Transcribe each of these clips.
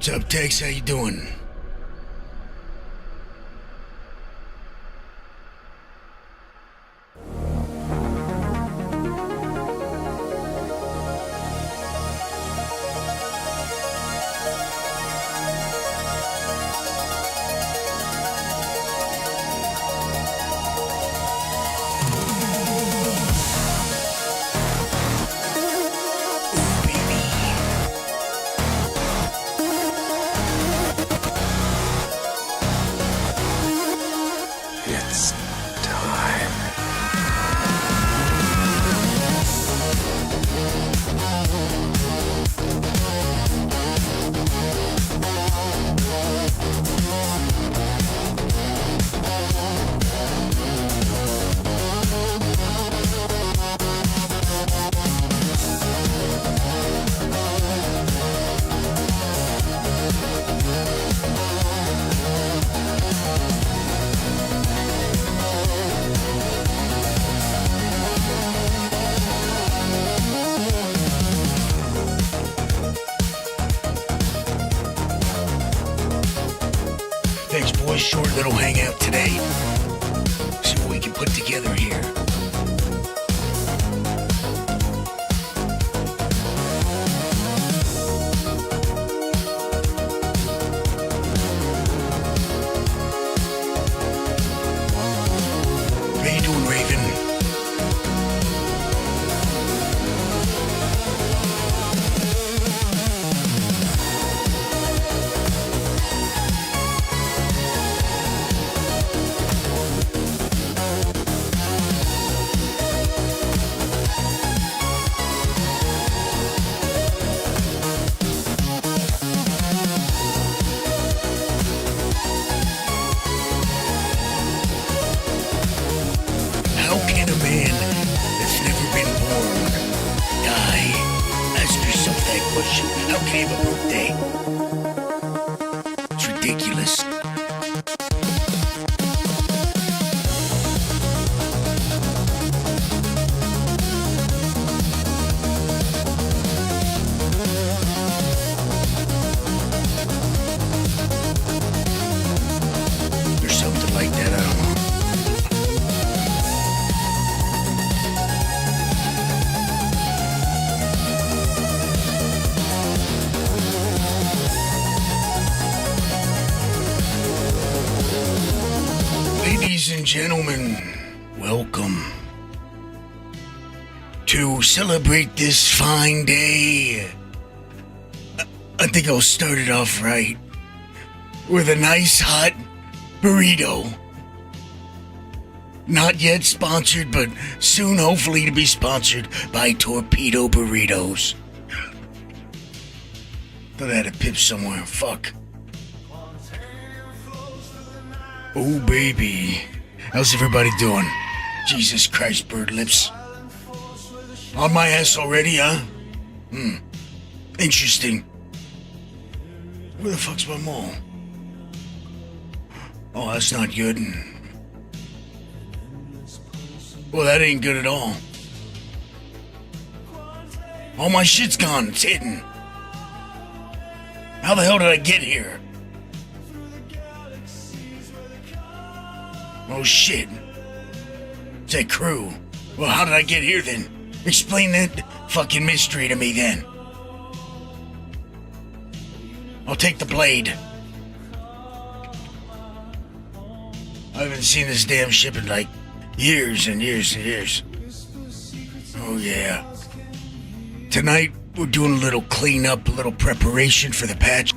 What's up, Tex? How you doing? It's time. Thanks, boys. Short little hangout today. See what we can put together here. How you doing, Raven? How can a man that's never been born die? Ask yourself that question. How can he have a birthday? It's ridiculous. There's something like that, I don't know. Ladies and gentlemen, welcome to celebrate this fine day. I think I'll start it off right with a nice hot burrito. Not yet sponsored, but soon hopefully to be sponsored by Torpedo Burritos. Thought I had a pip somewhere. Fuck. Oh, baby. How's everybody doing? Jesus Christ, bird lips. On my ass already, huh? Interesting. Where the fuck's my mole? Oh, that's not good. Well, that ain't good at all. All my shit's gone. It's hidden. How the hell did I get here? Oh shit. It's that crew. Well, how did I get here then? Explain that fucking mystery to me then. I'll take the blade. I haven't seen this damn ship in like years and years and years. Oh yeah. Tonight we're doing a little cleanup, a little preparation for the patch.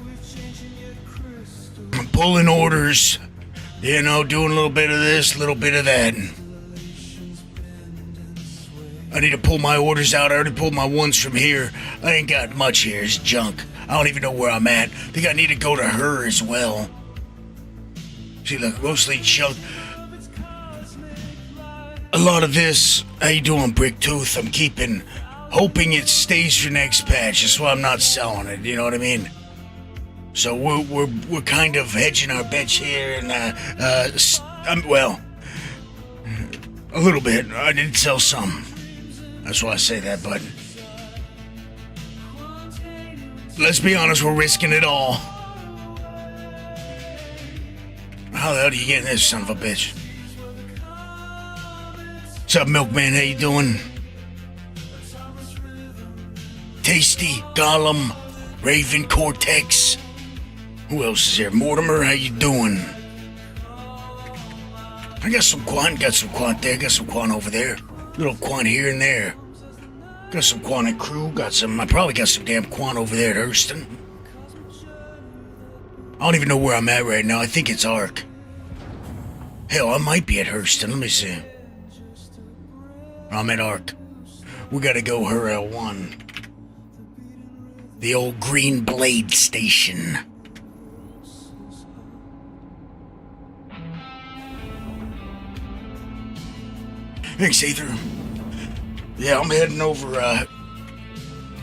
I'm pulling orders. You know, doing a little bit of this, a little bit of that. I need to pull my orders out. I already pulled my ones from here. I ain't got much here. It's junk. I don't even know where I'm at. I think I need to go to her as well. See, look, mostly junk. A lot of this, how you doing, Bricktooth? I'm keeping, hoping it stays for next patch. That's why I'm not selling it, you know what I mean? So we're kind of hedging our bets here, and well, a little bit. I did sell some. That's why I say that, but let's be honest, we're risking it all. How the hell do you get in this, son of a bitch? What's up, Milkman? How you doing? Tasty, Gollum, Raven, Cortex. Who else is here? Mortimer, how you doing? I got some quant there, got some quant over there. Little quant here and there. Got some quant at crew, I probably got some damn quant over there at Hurston. I don't even know where I'm at right now, I think it's Ark. Hell, I might be at Hurston, let me see. I'm at Ark. We gotta go her L1. The old Green Blade Station. Thanks, Aether. Yeah, I'm heading over,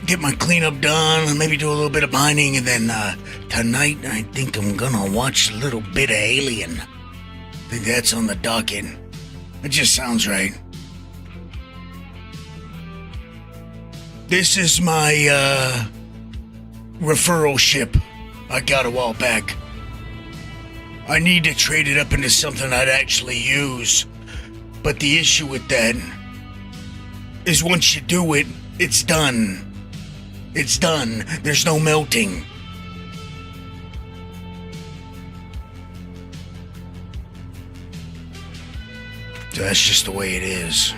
get my cleanup done, maybe do a little bit of mining, and then, tonight I think I'm gonna watch a little bit of Alien. I think that's on the docket. It just sounds right. This is my, referral ship I got a while back. I need to trade it up into something I'd actually use. But the issue with that is once you do it, it's done. It's done. There's no melting. So that's just the way it is.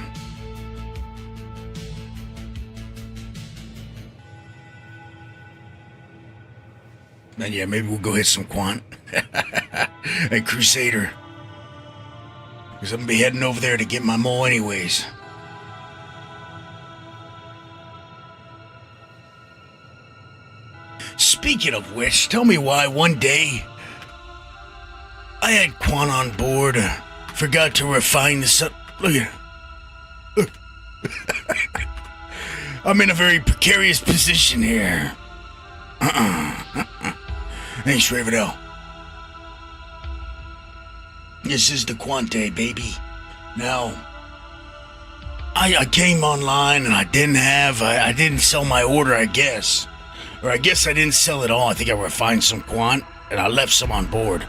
Then yeah, maybe we'll go hit some quant. Hey, Crusader. Because I'm gonna be heading over there to get my mole anyways. Speaking of which, tell me why one day I had quant on board, forgot to refine the look at it. Look. I'm in a very precarious position here. Thanks, Ravenel. This is the Quante, baby. Now, I came online and I didn't sell my order, I guess. Or I guess I didn't sell it all. I think I refined some quant and I left some on board.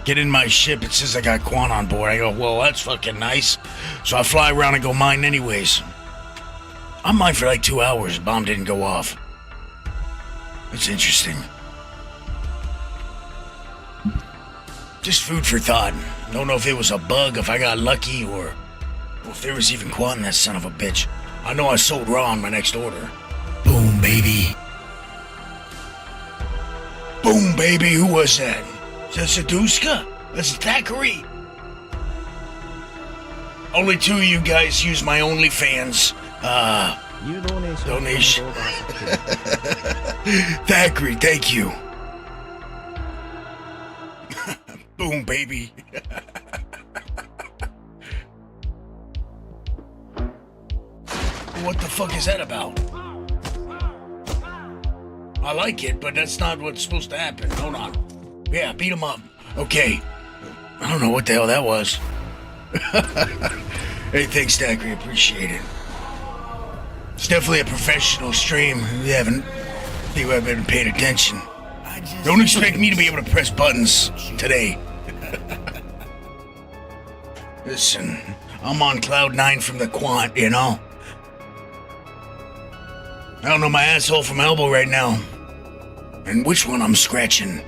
Get in my ship, it says I got quant on board. I go, well, that's fucking nice. So I fly around and go mine anyways. I mined for like 2 hours, bomb didn't go off. That's interesting. Just food for thought. Don't know if it was a bug, if I got lucky, or if there was even quant in that son of a bitch. I know I sold raw on my next order. Boom, baby. Boom, baby. Who was that? Is that Saduska? That's Thackeray. Only 2 of you guys use my OnlyFans. Donation. Thackeray, thank you. Boom, baby. What the fuck is that about? I like it, but that's not what's supposed to happen. Hold on. Yeah, beat him up. Okay. I don't know what the hell that was. Hey, thanks, Thackeray. Appreciate it. It's definitely a professional stream. You haven't been paying attention. Don't expect me to be able to press buttons today. Listen, I'm on cloud 9 from the quant, you know? I don't know my asshole from elbow right now. And which one I'm scratching.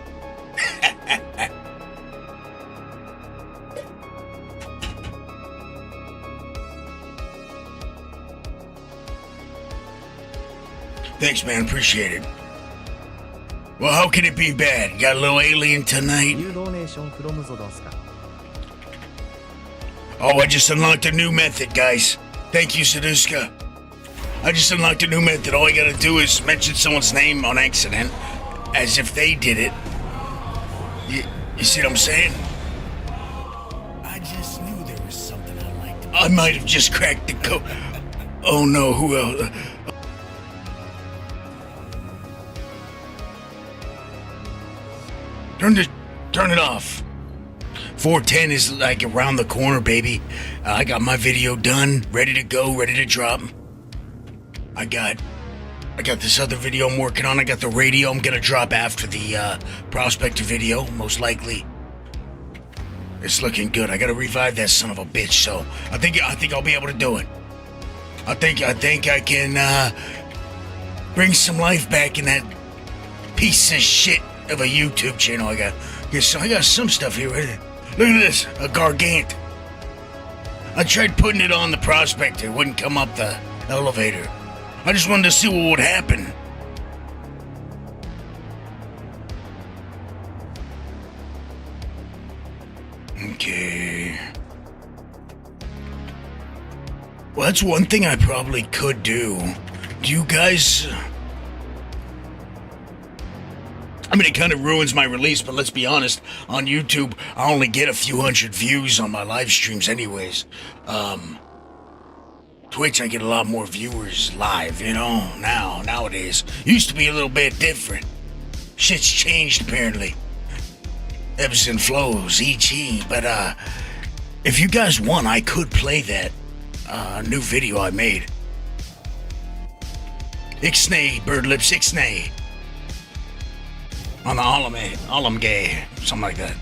Thanks, man. Appreciate it. Well, how can it be bad? Got a little alien tonight? Oh, I just unlocked a new method, guys. Thank you, Saduska. I just unlocked a new method. All I gotta do is mention someone's name on accident, as if they did it. You see what I'm saying? I just knew there was something I liked. I might have just cracked the code. Oh no, who else? Turn it off. 410 is like around the corner, baby. I got my video done, ready to go, ready to drop. I got this other video I'm working on. I got the radio I'm gonna drop after the prospector video, most likely. It's looking good. I gotta revive that son of a bitch, so I think I'll be able to do it. I think I can bring some life back in that piece of shit of a YouTube channel I got. I got some stuff here. Look at this, a gargant. I tried putting it on the prospector. It wouldn't come up the elevator. I just wanted to see what would happen. Okay. Well, that's one thing I probably could do. Do you guys... I mean, it kind of ruins my release, but let's be honest, on YouTube, I only get a few hundred views on my live streams anyways. Twitch, I get a lot more viewers live, you know, nowadays. Used to be a little bit different. Shit's changed, apparently. Ebbs and flows, e.g. But, if you guys want, I could play that, new video I made. Ixnay, Birdlips, Ixnay. On the Alam Gay, something like that.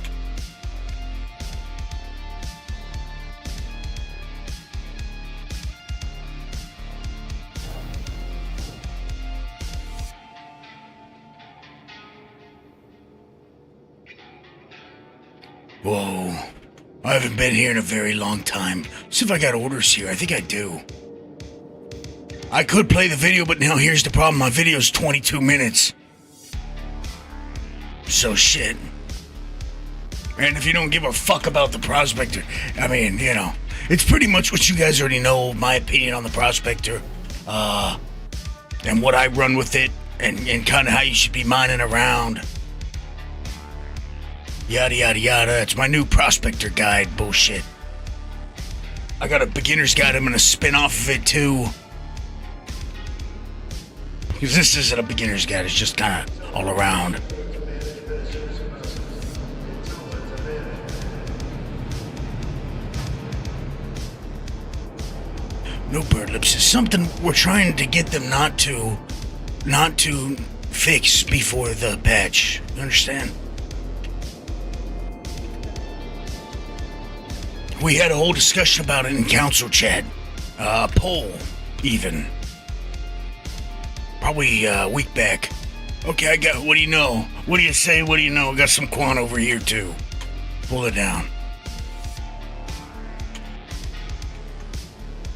Whoa. I haven't been here in a very long time. See if I got orders here. I think I do. I could play the video, but now here's the problem. My video's 22 minutes. So shit. And if you don't give a fuck about the prospector, I mean, you know, it's pretty much what you guys already know, my opinion on the prospector, and what I run with it, and kind of how you should be mining around. Yada yada yada. It's my new prospector guide bullshit. I got a beginner's guide. I'm gonna spin off of it too. Because this isn't a beginner's guide, it's just kind of all around. No bird lips is something we're trying to get them not to fix before the patch. You understand? We had a whole discussion about it in council chat. Poll, even. Probably a week back. Okay, I got, what do you know? What do you say? What do you know? I got some Quan over here too. Pull it down.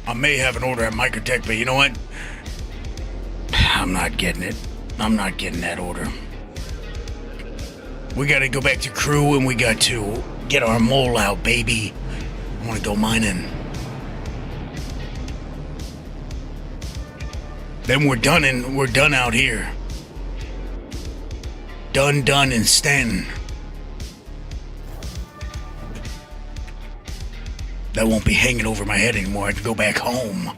I may have an order at Microtech, but you know what? I'm not getting it. I'm not getting that order. We gotta go back to crew and we got to get our mole out, baby. I wanna go mining. Then we're done out here. Done and Sten. That won't be hanging over my head anymore. I can go back home.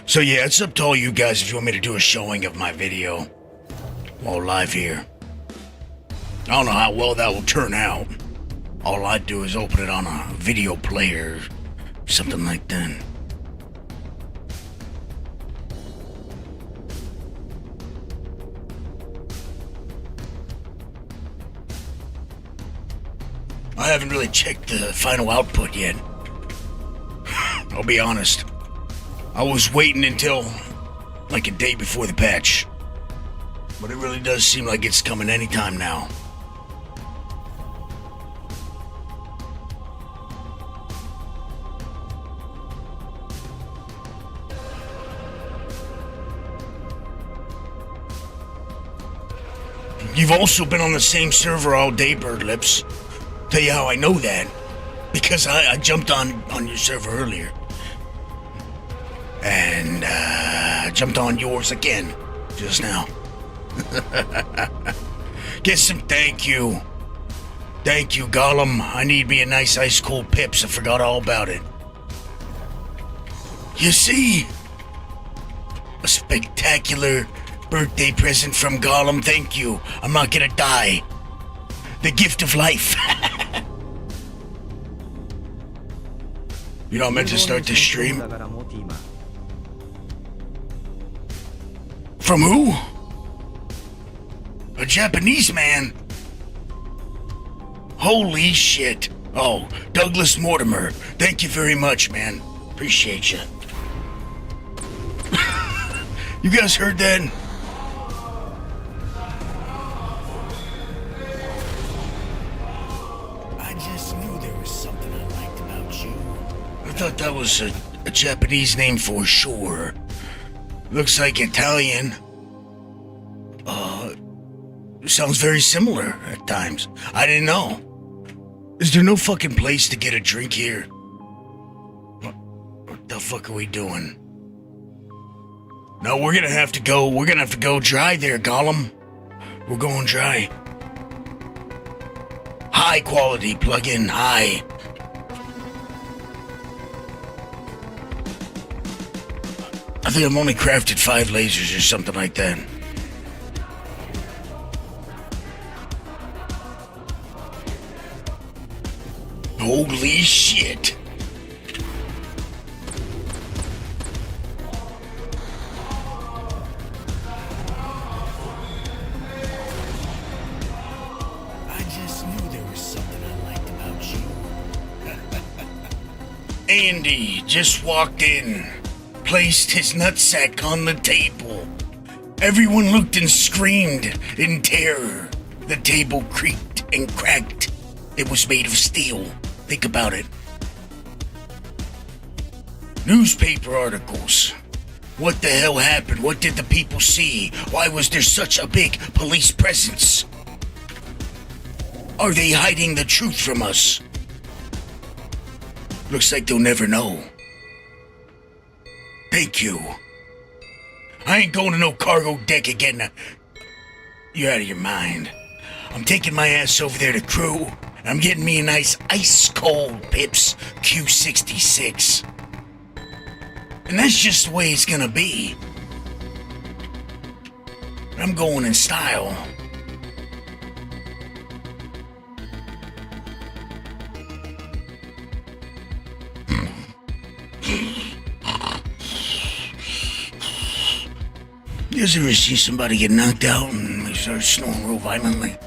So yeah, it's up to all you guys if you want me to do a showing of my video while live here. I don't know how well that will turn out. All I'd do is open it on a video player, something like that. I haven't really checked the final output yet. I'll be honest. I was waiting until like a day before the patch. But it really does seem like it's coming anytime now. You've also been on the same server all day, Birdlips. Tell you how I know that. Because I jumped on your server earlier. And jumped on yours again just now. Get some thank you. Thank you, Gollum. I need me a nice ice cold pips. I forgot all about it. You see? A spectacular birthday present from Gollum. Thank you. I'm not gonna die. The gift of life. You know, I meant to start the stream. From who? A Japanese man? Holy shit. Oh, Douglas Mortimer. Thank you very much, man. Appreciate you. You guys heard that? I just knew there was something I liked about you. I thought that was a Japanese name for sure. Looks like Italian. Sounds very similar at times. I didn't know. Is there no fucking place to get a drink here? What the fuck are we doing? No, we're gonna have to go. We're gonna have to go dry there, Gollum. We're going dry. High quality plug-in, high. I think I've only crafted 5 lasers or something like that. Holy shit. I just knew there was something I liked about you. Andy just walked in, placed his nutsack on the table. Everyone looked and screamed in terror. The table creaked and cracked. It was made of steel. Think about it. Newspaper articles. What the hell happened? What did the people see? Why was there such a big police presence? Are they hiding the truth from us? Looks like they'll never know. Thank you. I ain't going to no cargo deck again. You're out of your mind. I'm taking my ass over there to crew. I'm getting me a nice ice-cold Pips Q66. And that's just the way it's gonna be. I'm going in style. You guys ever see somebody get knocked out and they start snoring real violently?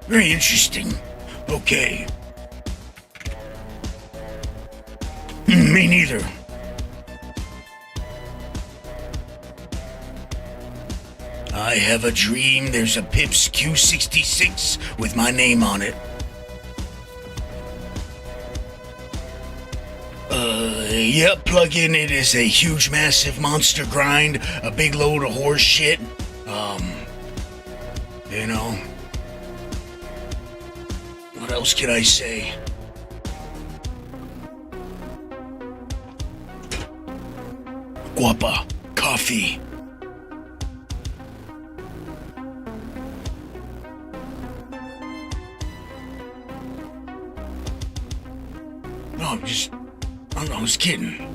Very interesting. Okay. Me neither. I have a dream there's a Pips Q66 with my name on it. Yep, plug in. It is a huge, massive monster grind, a big load of horse shit. You know. What else can I say? Guapa, coffee. No, I was kidding.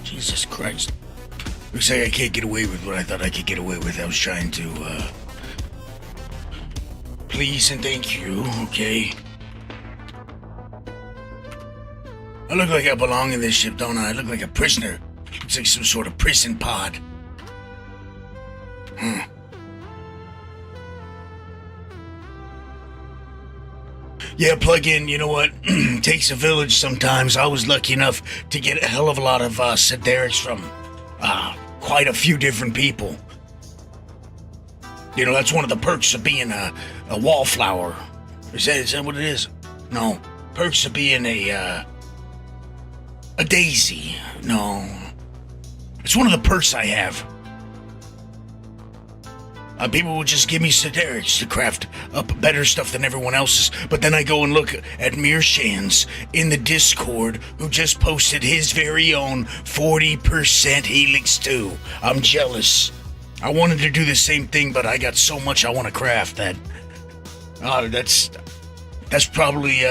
Jesus Christ. Looks like I can't get away with what I thought I could get away with. I was trying to, please and thank you, okay? I look like I belong in this ship, don't I? I look like a prisoner. Looks like some sort of prison pod. Yeah, plug in, you know what? Takes a village sometimes. I was lucky enough to get a hell of a lot of Siderics from quite a few different people. You know, that's one of the perks of being a wallflower. Is that what it is? No. Perks of being a daisy. No. It's one of the perks I have. People will just give me Siderics to craft up better stuff than everyone else's. But then I go and look at Mearshans in the Discord, who just posted his very own 40% Helix 2. I'm jealous. I wanted to do the same thing, but I got so much I want to craft that... that's probably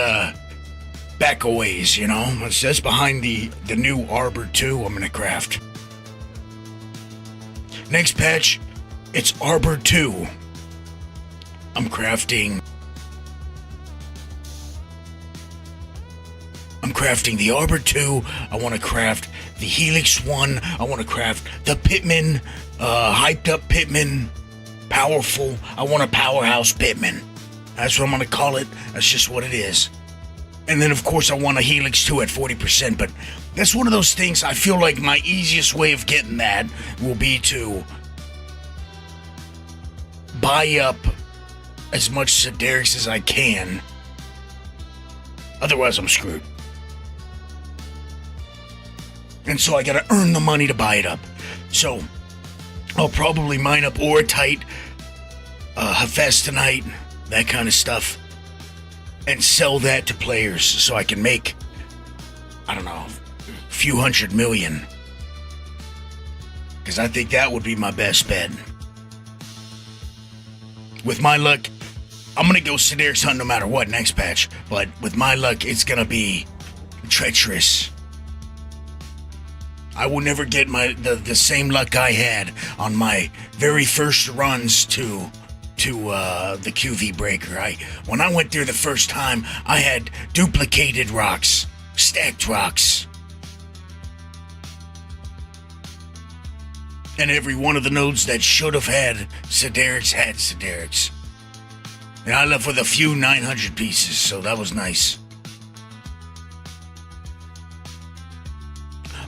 back a ways, you know? That's behind the new Arbor 2 I'm going to craft. Next patch... It's Arbor 2. I'm crafting the Arbor 2. I want to craft the Helix 1. I want to craft the Pitman, hyped up Pitman, powerful. I want a powerhouse Pitman. That's what I'm going to call it. That's just what it is. And then, of course, I want a Helix 2 at 40%, but that's one of those things. I feel like my easiest way of getting that will be to buy up as much Siderics as I can. Otherwise, I'm screwed. And so I gotta earn the money to buy it up. So I'll probably mine up Oratite, Hephaestonite, that kind of stuff, and sell that to players so I can make, I don't know, a few $100 million. Because I think that would be my best bet. With my luck, I'm gonna go Siderics hunt no matter what next patch, but with my luck, it's gonna be treacherous. I will never get the same luck I had on my very first runs to the QV breaker. When I went there the first time, I had duplicated rocks, stacked rocks, and every one of the nodes that should have had Siderics had Siderics. And I left with a few 900 pieces, so that was nice.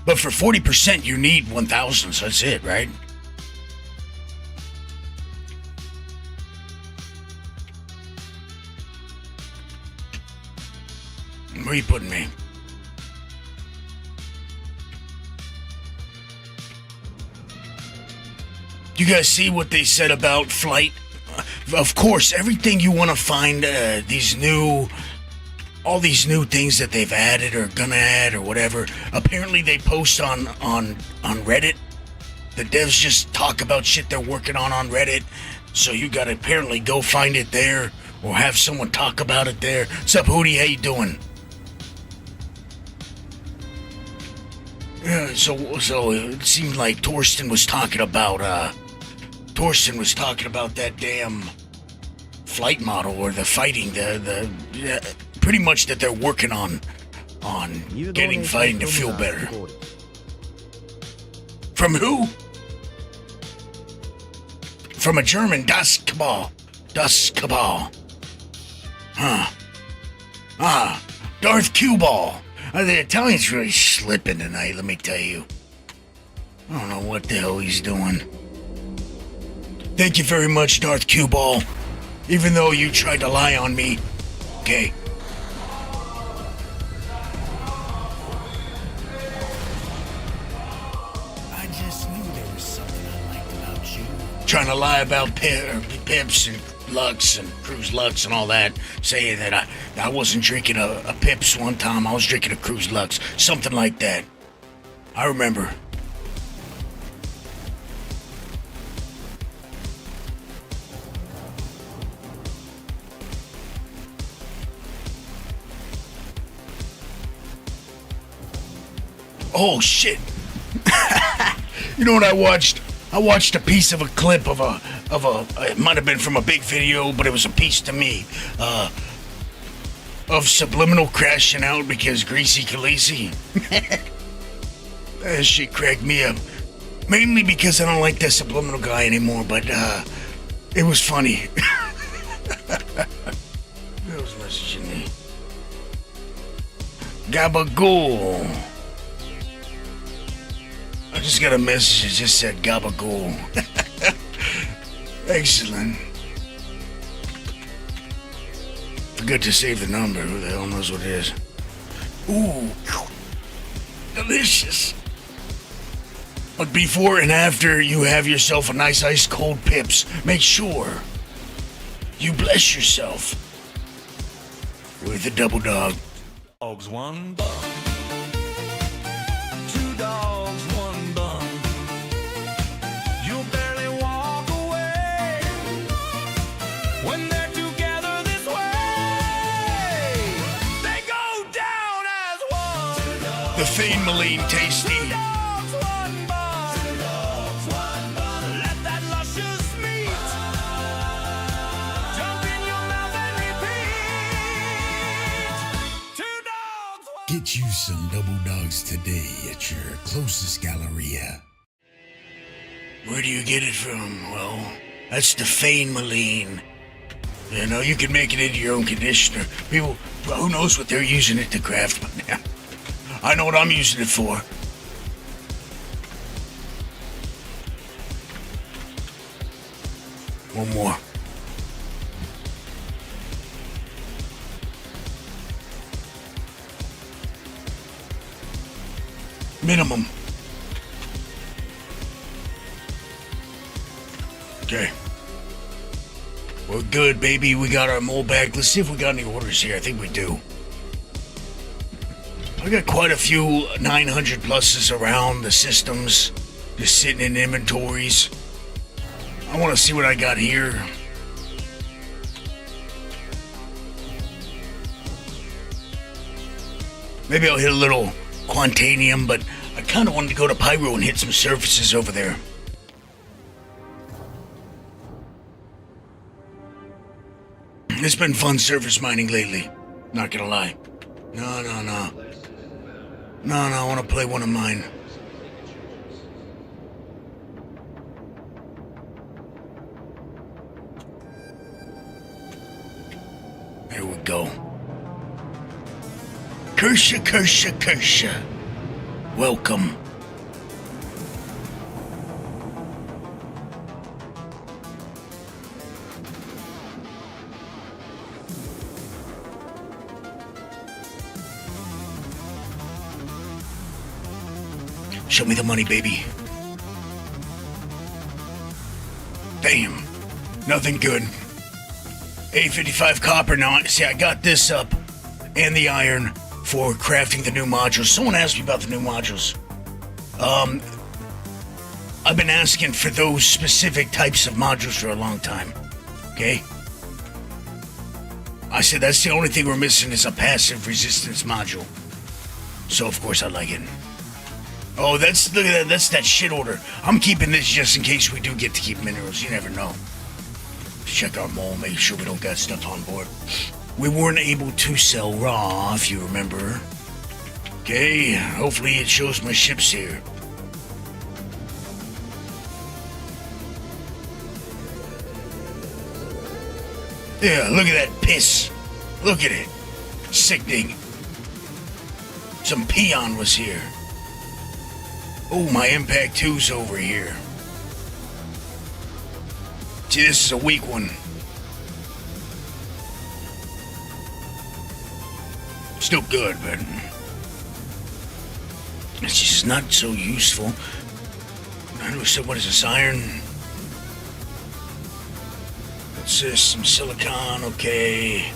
But for 40%, you need 1,000, so that's it, right? Where are you putting me? You guys see what they said about flight? Of course, everything you want to find, all these new things that they've added or gonna add or whatever, apparently they post on Reddit. The devs just talk about shit they're working on Reddit, so you gotta apparently go find it there or have someone talk about it there. What's up, Hootie? How you doing? Yeah, so it seemed like Torsten was talking about that damn flight model or the fighting, pretty much that they're working on getting fighting to feel better. From who? From a German, Das Cabal. Huh. Ah, Darth Q-Ball. The Italian's really slipping tonight, let me tell you. I don't know what the hell he's doing. Thank you very much, Darth Q-Ball. Even though you tried to lie on me. Okay. I just knew there was something I liked about you. Trying to lie about Pips and Lux and Cruise Lux and all that. Saying that I wasn't drinking a Pips one time. I was drinking a Cruise Lux. Something like that. I remember. Oh shit! You know what I watched? I watched a piece of a clip of a. It might have been from a big video, but it was a piece to me. Of Subliminal crashing out because Greasy Khaleesi. That shit cracked me up. Mainly because I don't like that Subliminal guy anymore, but it was funny. Who was messaging me? Gabagool. I just got a message that just said Gabagool. Excellent. Forgot to save the number. Who the hell knows what it is? Ooh. Delicious. But before and after you have yourself a nice ice cold Pips, make sure you bless yourself with a double dog. Dogs, one bun. Two dogs, one bun. You'll barely walk away when they're together this way. They go down as one. The Fane Maline Tasty. Two dogs, one bun. Let that luscious get you some double dogs today at your closest galleria. Where do you get it from? Well, that's the Fane Maline. You know, you can make it into your own conditioner. People, well, who knows what they're using it to craft, but yeah, I know what I'm using it for. One more. Minimum. Okay. We're good, baby. We got our mole bag. Let's see if we got any orders here. I think we do. I got quite a few 900 pluses around the systems, just sitting in inventories. I want to see what I got here. Maybe I'll hit a little Quantanium, but I kind of wanted to go to Pyro and hit some surfaces over there. It's been fun surface mining lately. Not gonna lie. No, I want to play one of mine. There we go. Kersha. Welcome. Show me the money, baby. Damn. Nothing good. 855 copper now. See, I got this up and the iron for crafting the new modules. Someone asked me about the new modules. I've been asking for those specific types of modules for a long time. Okay? I said that's the only thing we're missing is a passive resistance module. So of course I like it. Oh, look at that, that's that shit order. I'm keeping this just in case we do get to keep minerals. You never know. Check our mole, make sure we don't got stuff on board. We weren't able to sell raw, if you remember. Okay, hopefully it shows my ships here. Yeah, look at that piss. Look at it. Sickening. Some peon was here. Oh, my Impact 2's over here. See, this is a weak one. Still good, but it's just not so useful. I know, so what is this, iron? What's this? Some silicon, okay.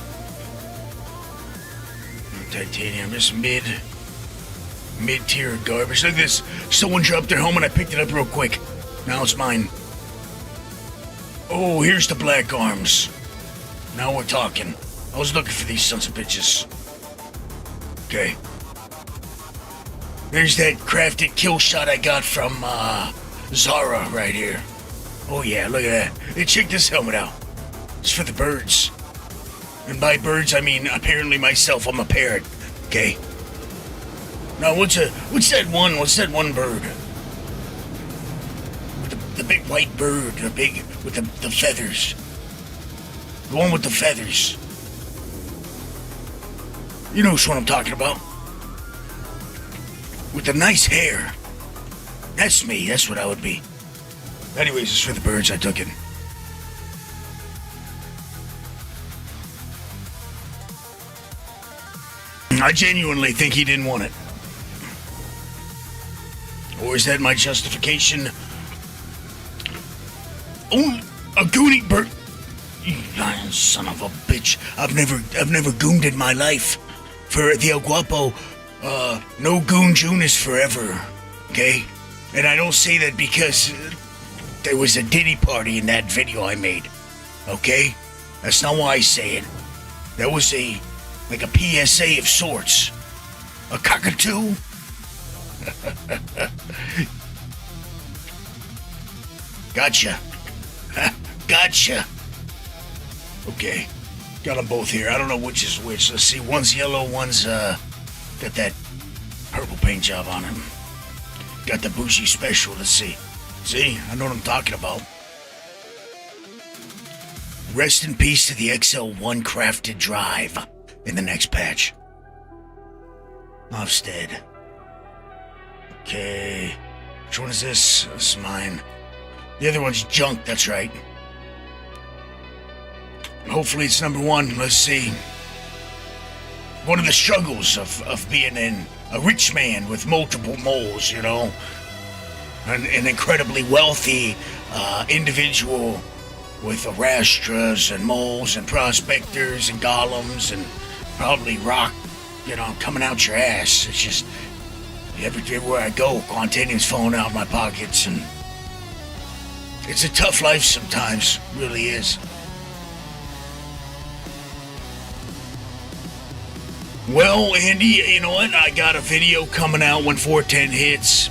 Titanium, this mid-tier garbage. Look at this. Someone dropped their home and I picked it up real quick. Now it's mine. Oh, here's the black arms. Now we're talking. I was looking for these sons of bitches. Okay. There's that crafted kill shot I got from Zara right here. Oh yeah, look at that. Hey, check this helmet out. It's for the birds. And by birds I mean apparently myself. I'm a parrot. Okay. Now what's that one bird? With the big white bird, the big with the feathers. The one with the feathers. You know what I'm talking about. With the nice hair. That's me, that's what I would be. Anyways, it's for the birds, I took it. I genuinely think he didn't want it. Or is that my justification? Oh, a goonie bird. You son of a bitch. I've never gooned in my life. For the Elguapoe, no goon June is forever. Okay? And I don't say that because there was a Diddy party in that video I made. Okay? That's not why I say it. That was like a PSA of sorts. A cockatoo? Gotcha. Gotcha. Okay. Got them both here. I don't know which is which. Let's see. One's yellow, one's Got that purple paint job on him. Got the bougie special, let's see. See, I know what I'm talking about. Rest in peace to the XL1 crafted drive in the next patch. Ofsted. Okay. Which one is this? This is mine. The other one's junk, that's right. Hopefully it's number 1, let's see. One of the struggles of being a rich man with multiple moles, you know. An incredibly wealthy individual with Arastras and moles and prospectors and golems and probably rock, you know, coming out your ass. It's just, everywhere I go, Quantanium's falling out of my pockets, and it's a tough life sometimes, really is. Well, Andy, you know what? I got a video coming out when 410 hits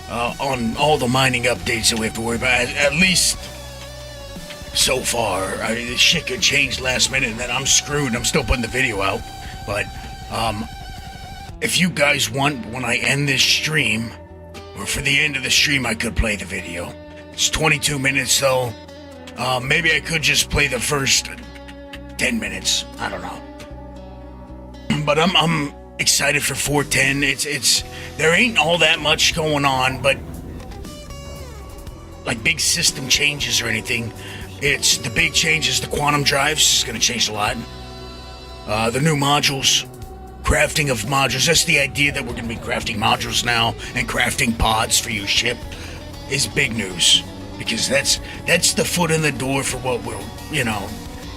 on all the mining updates that we have to worry about, at least so far. I mean, this shit could change last minute and then I'm screwed. I'm still putting the video out. But if you guys want, when I end this stream, or for the end of the stream, I could play the video. It's 22 minutes though. Maybe I could just play the first 10 minutes. I don't know. But I'm excited for 410. It's there ain't all that much going on, but like big system changes or anything. It's the big changes. The quantum drives is going to change a lot. The new modules, crafting of modules. That's the idea that we're going to be crafting modules now and crafting pods for your ship is big news, because that's the foot in the door for what we're, you know,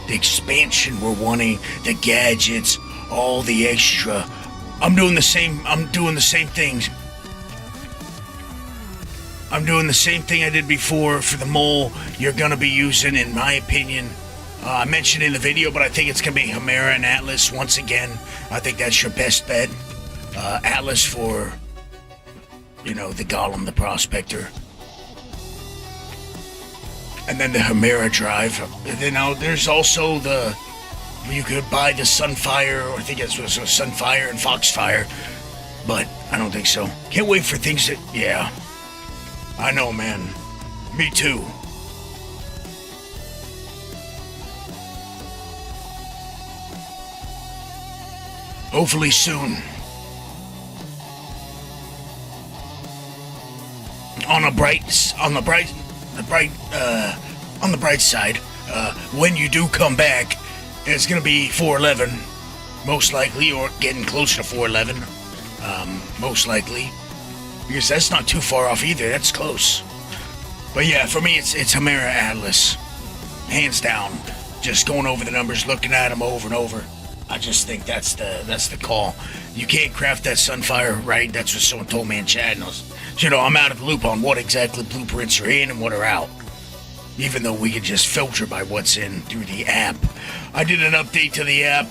the expansion we're wanting, the gadgets, all the extra. I'm doing the same things. I'm doing the same thing I did before for the mole. You're gonna be using, in my opinion, I mentioned in the video, but I think it's gonna be Chimera and Atlas once again. I think that's your best bet. Atlas for, you know, the Golem, the Prospector. And then the Chimera drive. And then there's also you could buy the Sunfire, or I think it's Sunfire and Foxfire, but I don't think so. Can't wait for things that, yeah. I know, man. Me too. Hopefully soon. On the bright side, when you do come back, it's gonna be 411, most likely, or getting closer to 411, most likely, because that's not too far off either. That's close. But yeah, for me, it's Chimera Atlas, hands down. Just going over the numbers, looking at them over and over. I just think that's the call. You can't craft that Sunfire, right? That's what someone told me in chat. And you know, I'm out of the loop on what exactly blueprints are in and what are out. Even though we could just filter by what's in through the app. I did an update to the app.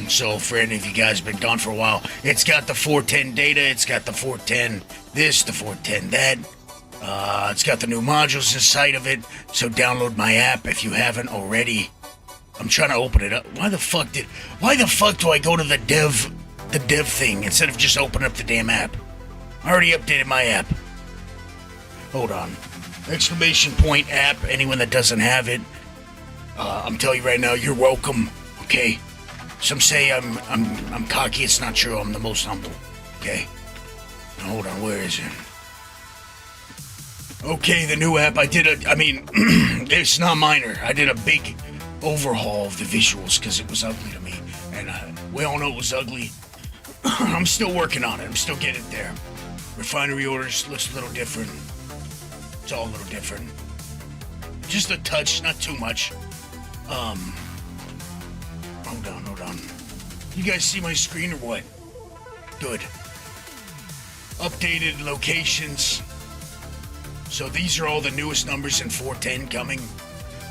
So for any of you guys been gone for a while, it's got the 410 data, it's got the 410 this, the 410 that. It's got the new modules inside of it. So download my app if you haven't already. I'm trying to open it up. Why the fuck do I go to the dev thing instead of just opening up the damn app? I already updated my app. Hold on. Exclamation point app. Anyone that doesn't have it, I'm telling you right now, you're welcome. Okay. Some say I'm cocky. It's not true. I'm the most humble. Okay. Now, hold on. Where is it? Okay, the new app. It's not minor. I did a big overhaul of the visuals because it was ugly to me, and we all know it was ugly. I'm still working on it. I'm still getting it there. Refinery orders looks a little different. It's all a little different. Just a touch, not too much. Hold on. You guys see my screen or what? Good. Updated locations. So these are all the newest numbers in 410 coming.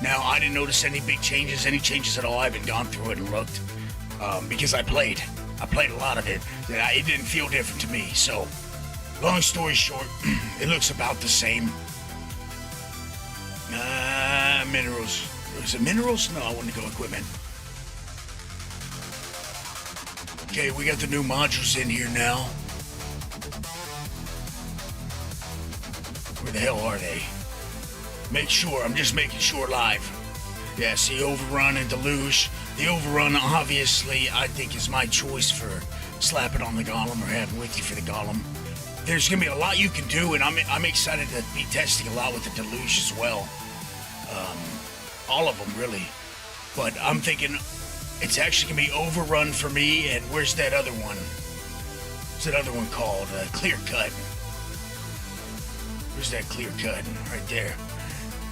Now, I didn't notice any big changes, any changes at all. I haven't gone through it and looked. Because I played a lot of it. It didn't feel different to me. So, long story short, it looks about the same. Minerals. Was it minerals? No, I wanted to go equipment. Okay, we got the new modules in here now. Where the hell are they? I'm just making sure live. Yeah, see, Overrun and Deluge. The Overrun, obviously, I think is my choice for slapping on the Golem or having with you for the Golem. There's gonna be a lot you can do, and I'm excited to be testing a lot with the Deluge as well. All of them, really. But I'm thinking it's actually gonna be Overrun for me, and where's that other one? What's that other one called? Clear Cut. Where's that Clear Cut? Right there.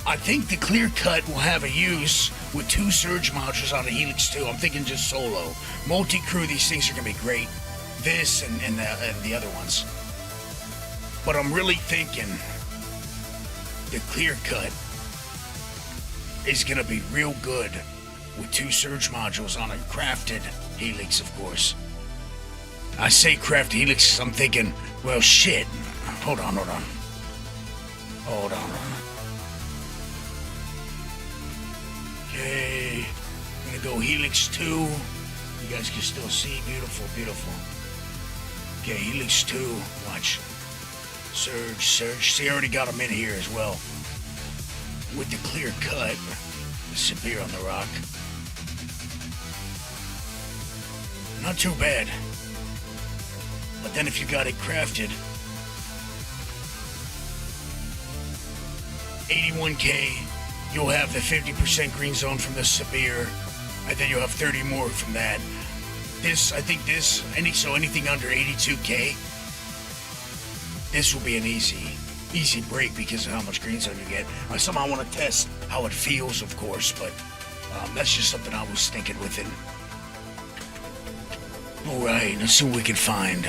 I think the Clear Cut will have a use with 2 Surge modules on a Helix 2. I'm thinking just solo. Multi-crew, these things are going to be great. This and the other ones. But I'm really thinking the Clear Cut is going to be real good with 2 Surge modules on a crafted Helix, of course. I say crafted Helix because I'm thinking, well, shit. Hold on. Okay, I'm gonna go Helix 2. You guys can still see. Beautiful. Okay, Helix 2. Watch. Surge. See, I already got them in here as well. With the Clear Cut. Disappear on the rock. Not too bad. But then if you got it crafted, 81k, you'll have the 50% green zone from the Sabir, and then you'll have 30 more from that. Anything under 82k, this will be an easy break because of how much green zone you get. I somehow want to test how it feels, of course, but that's just something I was thinking with it. Alright, let's see what we can find.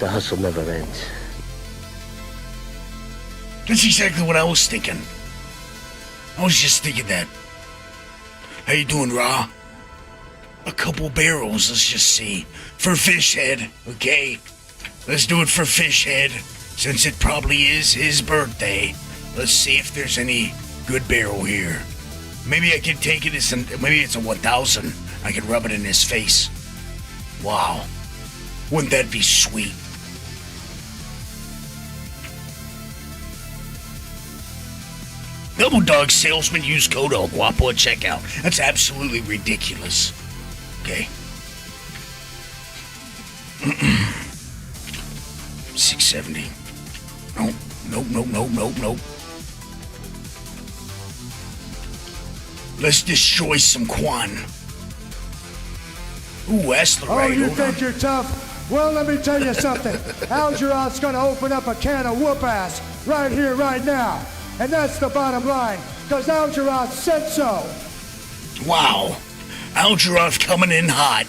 The hustle never ends. That's exactly what I was thinking. I was just thinking that. How you doing, Ra? A couple barrels, let's just see. For Fish Head, okay? Let's do it for Fish Head, since it probably is his birthday. Let's see if there's any good barrel here. Maybe I can take it as maybe it's a 1000. I can rub it in his face. Wow. Wouldn't that be sweet? Double Dog salesman use code Elguapoe at checkout. That's absolutely ridiculous. Okay. 670. Nope. Let's destroy some Quan. Ooh, that's the right. Oh, you think you're tough? Well, let me tell you something. Algeron's gonna open up a can of whoop ass right here, right now. And that's the bottom line, because Algeron said so. Wow. Algeroth coming in hot.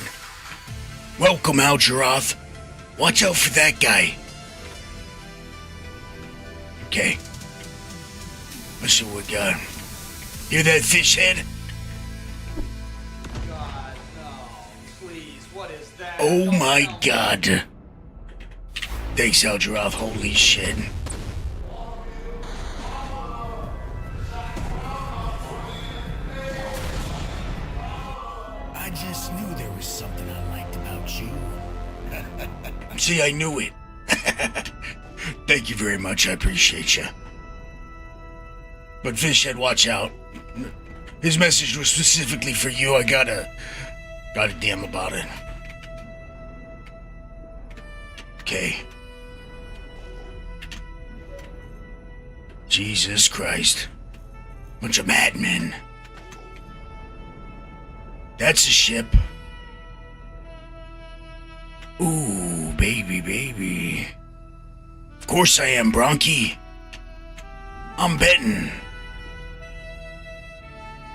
Welcome, Algeroth. Watch out for that guy. Okay. Let's see what we got. Hear that, Fish Head? God, no. Please, what is that? Oh my god. Thanks, Algeroth. Holy shit. I just knew there was something I liked about you. See, I knew it. Thank you very much. I appreciate you. But Fishhead, watch out. His message was specifically for you. I gotta DM about it. Okay. Jesus Christ. Bunch of madmen. That's a ship. Ooh, baby. Of course I am, Bronchi. I'm betting.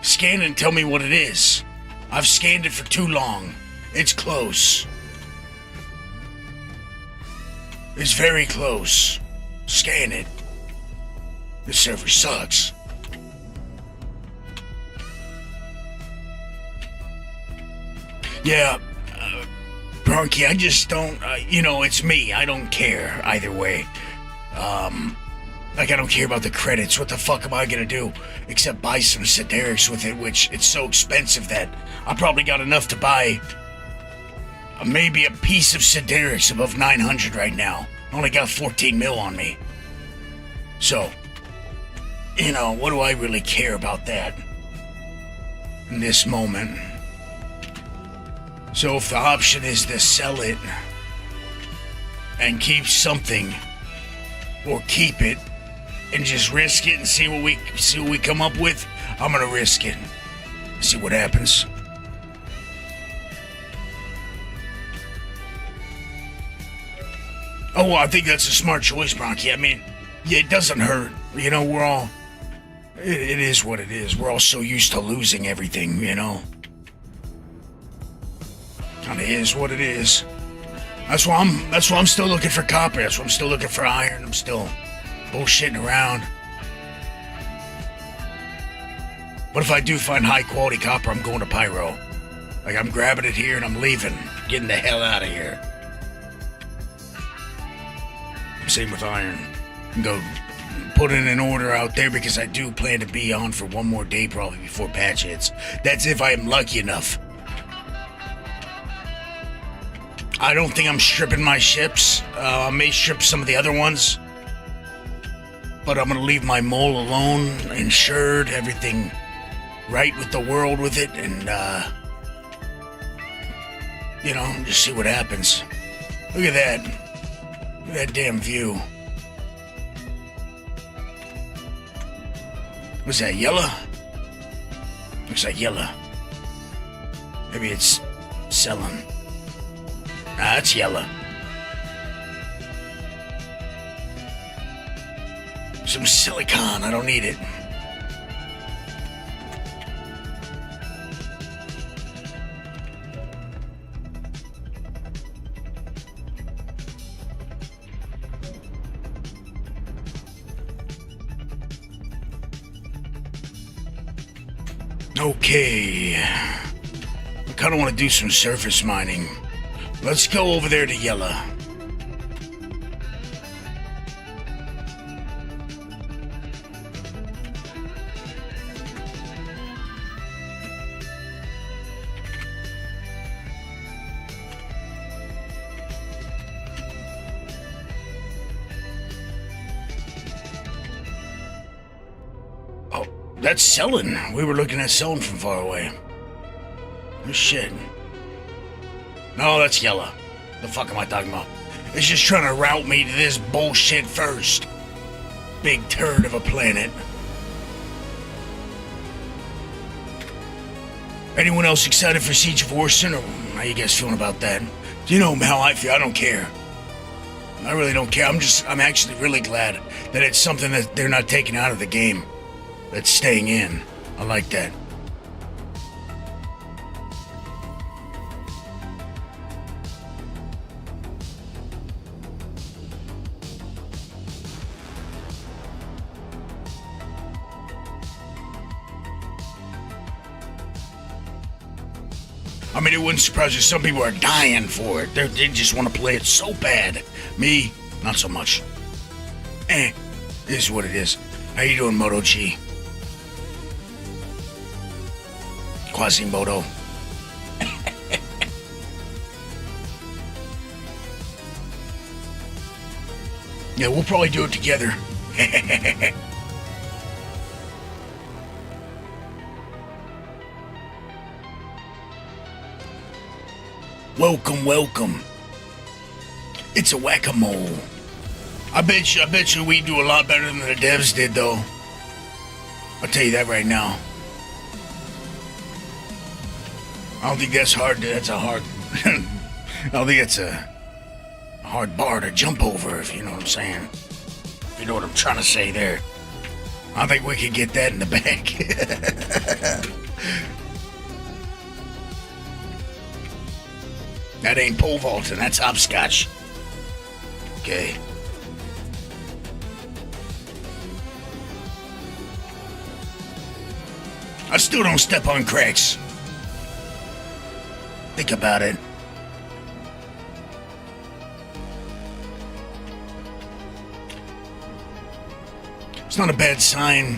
Scan it and tell me what it is. I've scanned it for too long. It's close. It's very close. Scan it. This server sucks. Yeah, Bronchi, I just don't, it's me. I don't care either way. Like, I don't care about the credits. What the fuck am I gonna do? Except buy some Siderics with it, which it's so expensive that I probably got enough to buy maybe a piece of Siderics above 900 right now. I only got 14 mil on me. So, you know, what do I really care about that in this moment? So if the option is to sell it and keep something, or keep it and just risk it and see what we come up with, I'm gonna risk it. See what happens. Oh, well, I think that's a smart choice, Bronchi. I mean, yeah, it doesn't hurt. You know, we're all... It is what it is. We're all so used to losing everything, you know? Kinda is what it is. That's why I'm still looking for copper. That's why I'm still looking for iron. I'm still bullshitting around. But if I do find high quality copper, I'm going to Pyro. Like, I'm grabbing it here and I'm leaving. Getting the hell out of here. Same with iron. Go put in an order out there because I do plan to be on for one more day probably before patch hits. That's if I am lucky enough. I don't think I'm stripping my ships. I may strip some of the other ones. But I'm going to leave my mole alone, insured, everything right with the world with it, and, you know, just see what happens. Look at that. Look at that damn view. What's that, yellow? Looks like yellow. Maybe it's selling. Ah, it's yellow. Some silicon, I don't need it. Okay. I kind of want to do some surface mining. Let's go over there to yellow. Oh, that's selling. We were looking at selling from far away. Oh shit. No, that's yellow. The fuck am I talking about? It's just trying to route me to this bullshit first. Big turd of a planet. Anyone else excited for Siege of Orson, or how you guys feeling about that? You know how I feel. I don't care. I really don't care. I'm actually really glad that it's something that they're not taking out of the game. That's staying in. I like that. I mean, it wouldn't surprise you. Some people are dying for it. They just want to play it so bad. Me, not so much. This is what it is. How you doing, Moto G? Quasimodo. Yeah, we'll probably do it together. Welcome, welcome. It's a whack-a-mole. I bet you we do a lot better than the devs did, though. I'll tell you that right now. I don't think that's hard. That's a hard... I don't think that's a hard bar to jump over, if you know what I'm saying. If you know what I'm trying to say there. I think we could get that in the bag. That ain't pole vaulting, that's hopscotch. Okay. I still don't step on cracks. Think about it. not a bad sign.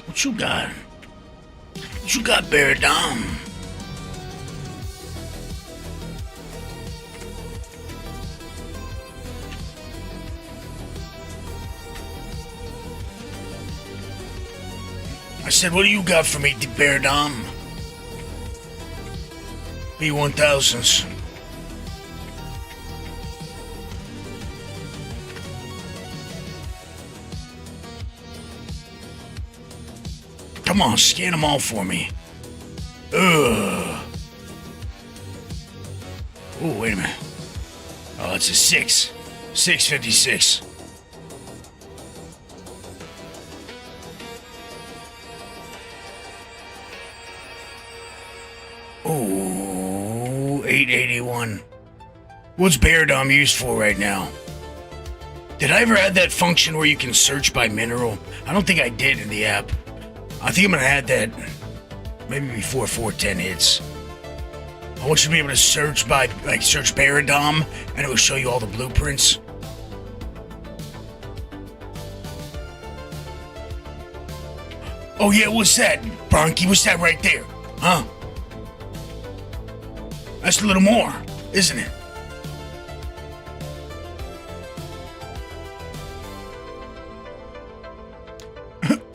What you got? What you got, Bear Dom? I said, what do you got for me, Bear Dom? B1000s. Come on, scan them all for me. Ugh. Oh, wait a minute. Oh, it's a 6. 656. Oh, 881. What's Bear Dom used for right now? Did I ever add that function where you can search by mineral? I don't think I did in the app. I think I'm gonna add that maybe before 410 hits. I want you to be able to search by, like, search Bear Dom, and it will show you all the blueprints. Oh yeah, what's that, Bronky? What's that right there? Huh? That's a little more, isn't it?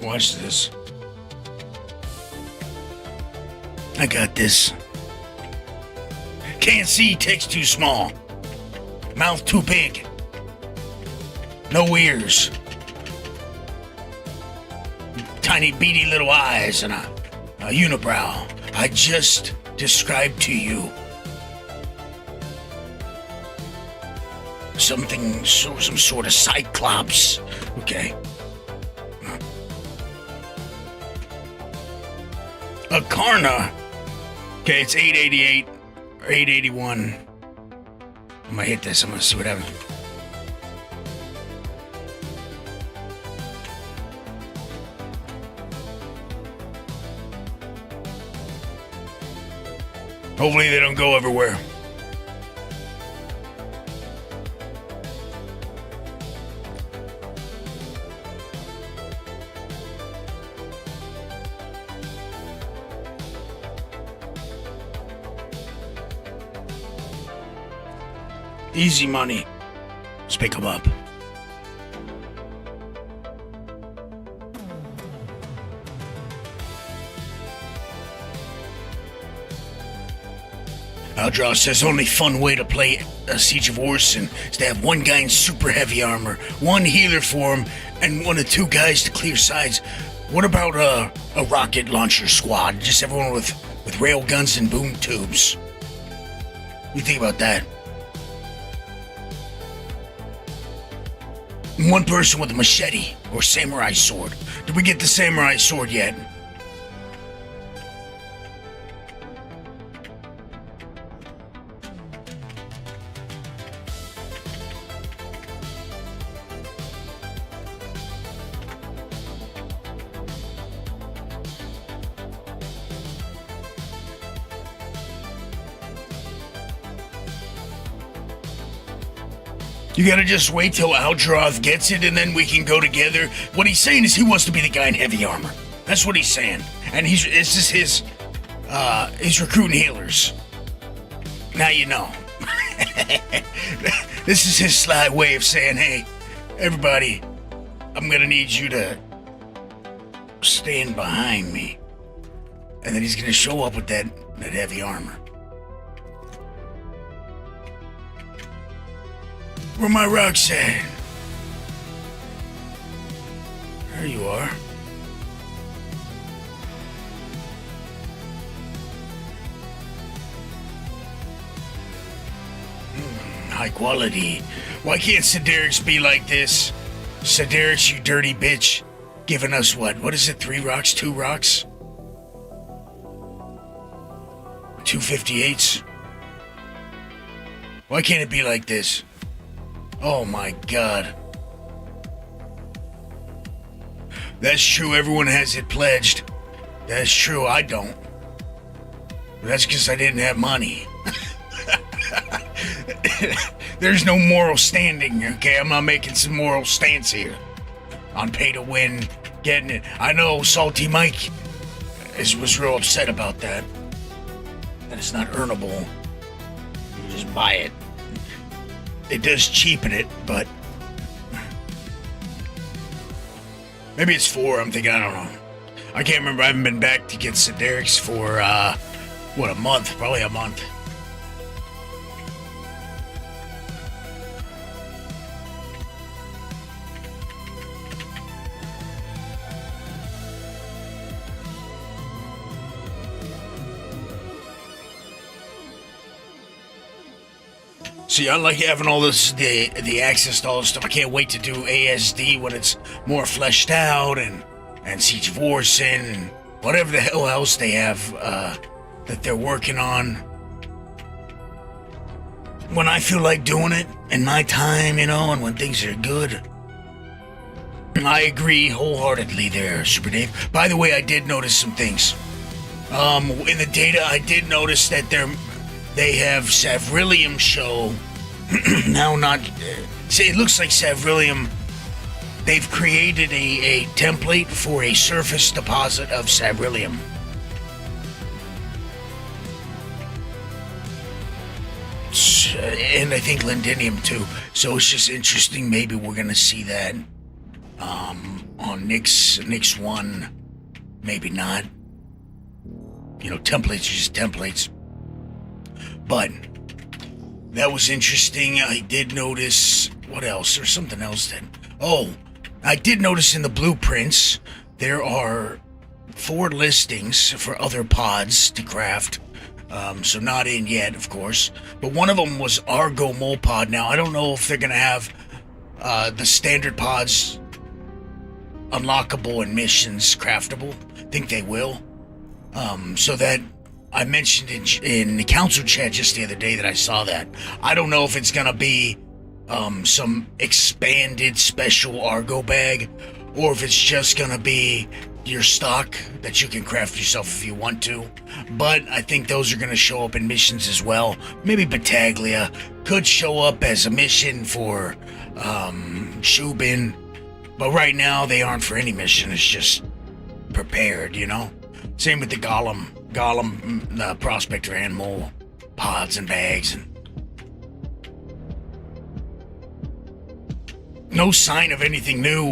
Watch this. I got this. Can't see, text too small. Mouth too big. No ears. Tiny beady little eyes and a unibrow. I just described to you something, some sort of cyclops. Okay. A Karna. Okay, it's 888 or 881. I'm gonna hit this. I'm gonna see what happens. Hopefully they don't go everywhere. Easy money. Let's pick them up. Aldraw says only fun way to play a Siege of Orson is to have one guy in super heavy armor, one healer for him, and one of two guys to clear sides. What about a rocket launcher squad? Just everyone with rail guns and boom tubes. What do you think about that? One person with a machete or samurai sword. Did we get the samurai sword yet? You gotta just wait till Aldroth gets it and then we can go together. What he's saying is he wants to be the guy in heavy armor. That's what he's saying. And this is he's recruiting healers. Now you know. This is his sly way of saying, hey, everybody, I'm gonna need you to stand behind me. And then he's gonna show up with that heavy armor. Where my rocks at? There you are. High quality. Why can't Sedarix be like this? Sedarix, you dirty bitch. Giving us what? What is it? 3 rocks? 2 rocks? 258s? Why can't it be like this? Oh my god. That's true, everyone has it pledged. That's true, I don't. That's because I didn't have money. there's no moral standing, okay? I'm not making some moral stance here on pay to win, getting it. I know Salty Mike was real upset about that. That it's not earnable. You just buy it. It does cheapen it, but maybe it's 4. I'm thinking, I don't know. I can't remember. I haven't been back to get Siderics for, a month? Probably a month. See, I like having all this, the access to all this stuff. I can't wait to do ASD when it's more fleshed out, and Siege Vorsen, and whatever the hell else they have that they're working on. When I feel like doing it, in my time, and when things are good. I agree wholeheartedly there, Super Dave. By the way, I did notice some things. In the data, I did notice that they have Savrillium show. Now not... see, it looks like Savrillium... They've created a template for a surface deposit of Savrillium. And I think Lindinium too. So it's just interesting. Maybe we're going to see that on Nyx 1. Maybe not. Templates are just templates. But that was interesting. I did notice... what else? There's something else then. Oh, I did notice in the blueprints there are 4 listings for other pods to craft. So not in yet, of course. But one of them was Argo Mole Pod. Now, I don't know if they're going to have the standard pods unlockable and missions craftable. I think they will. So that I mentioned in the council chat just the other day that I saw that. I don't know if it's going to be some expanded special Argo bag, or if it's just going to be your stock that you can craft yourself if you want to. But I think those are going to show up in missions as well. Maybe Battaglia could show up as a mission for Shubin. But right now, they aren't for any mission. It's just prepared, Same with the Golem, Prospector and Mole pods and bags. And no sign of anything new,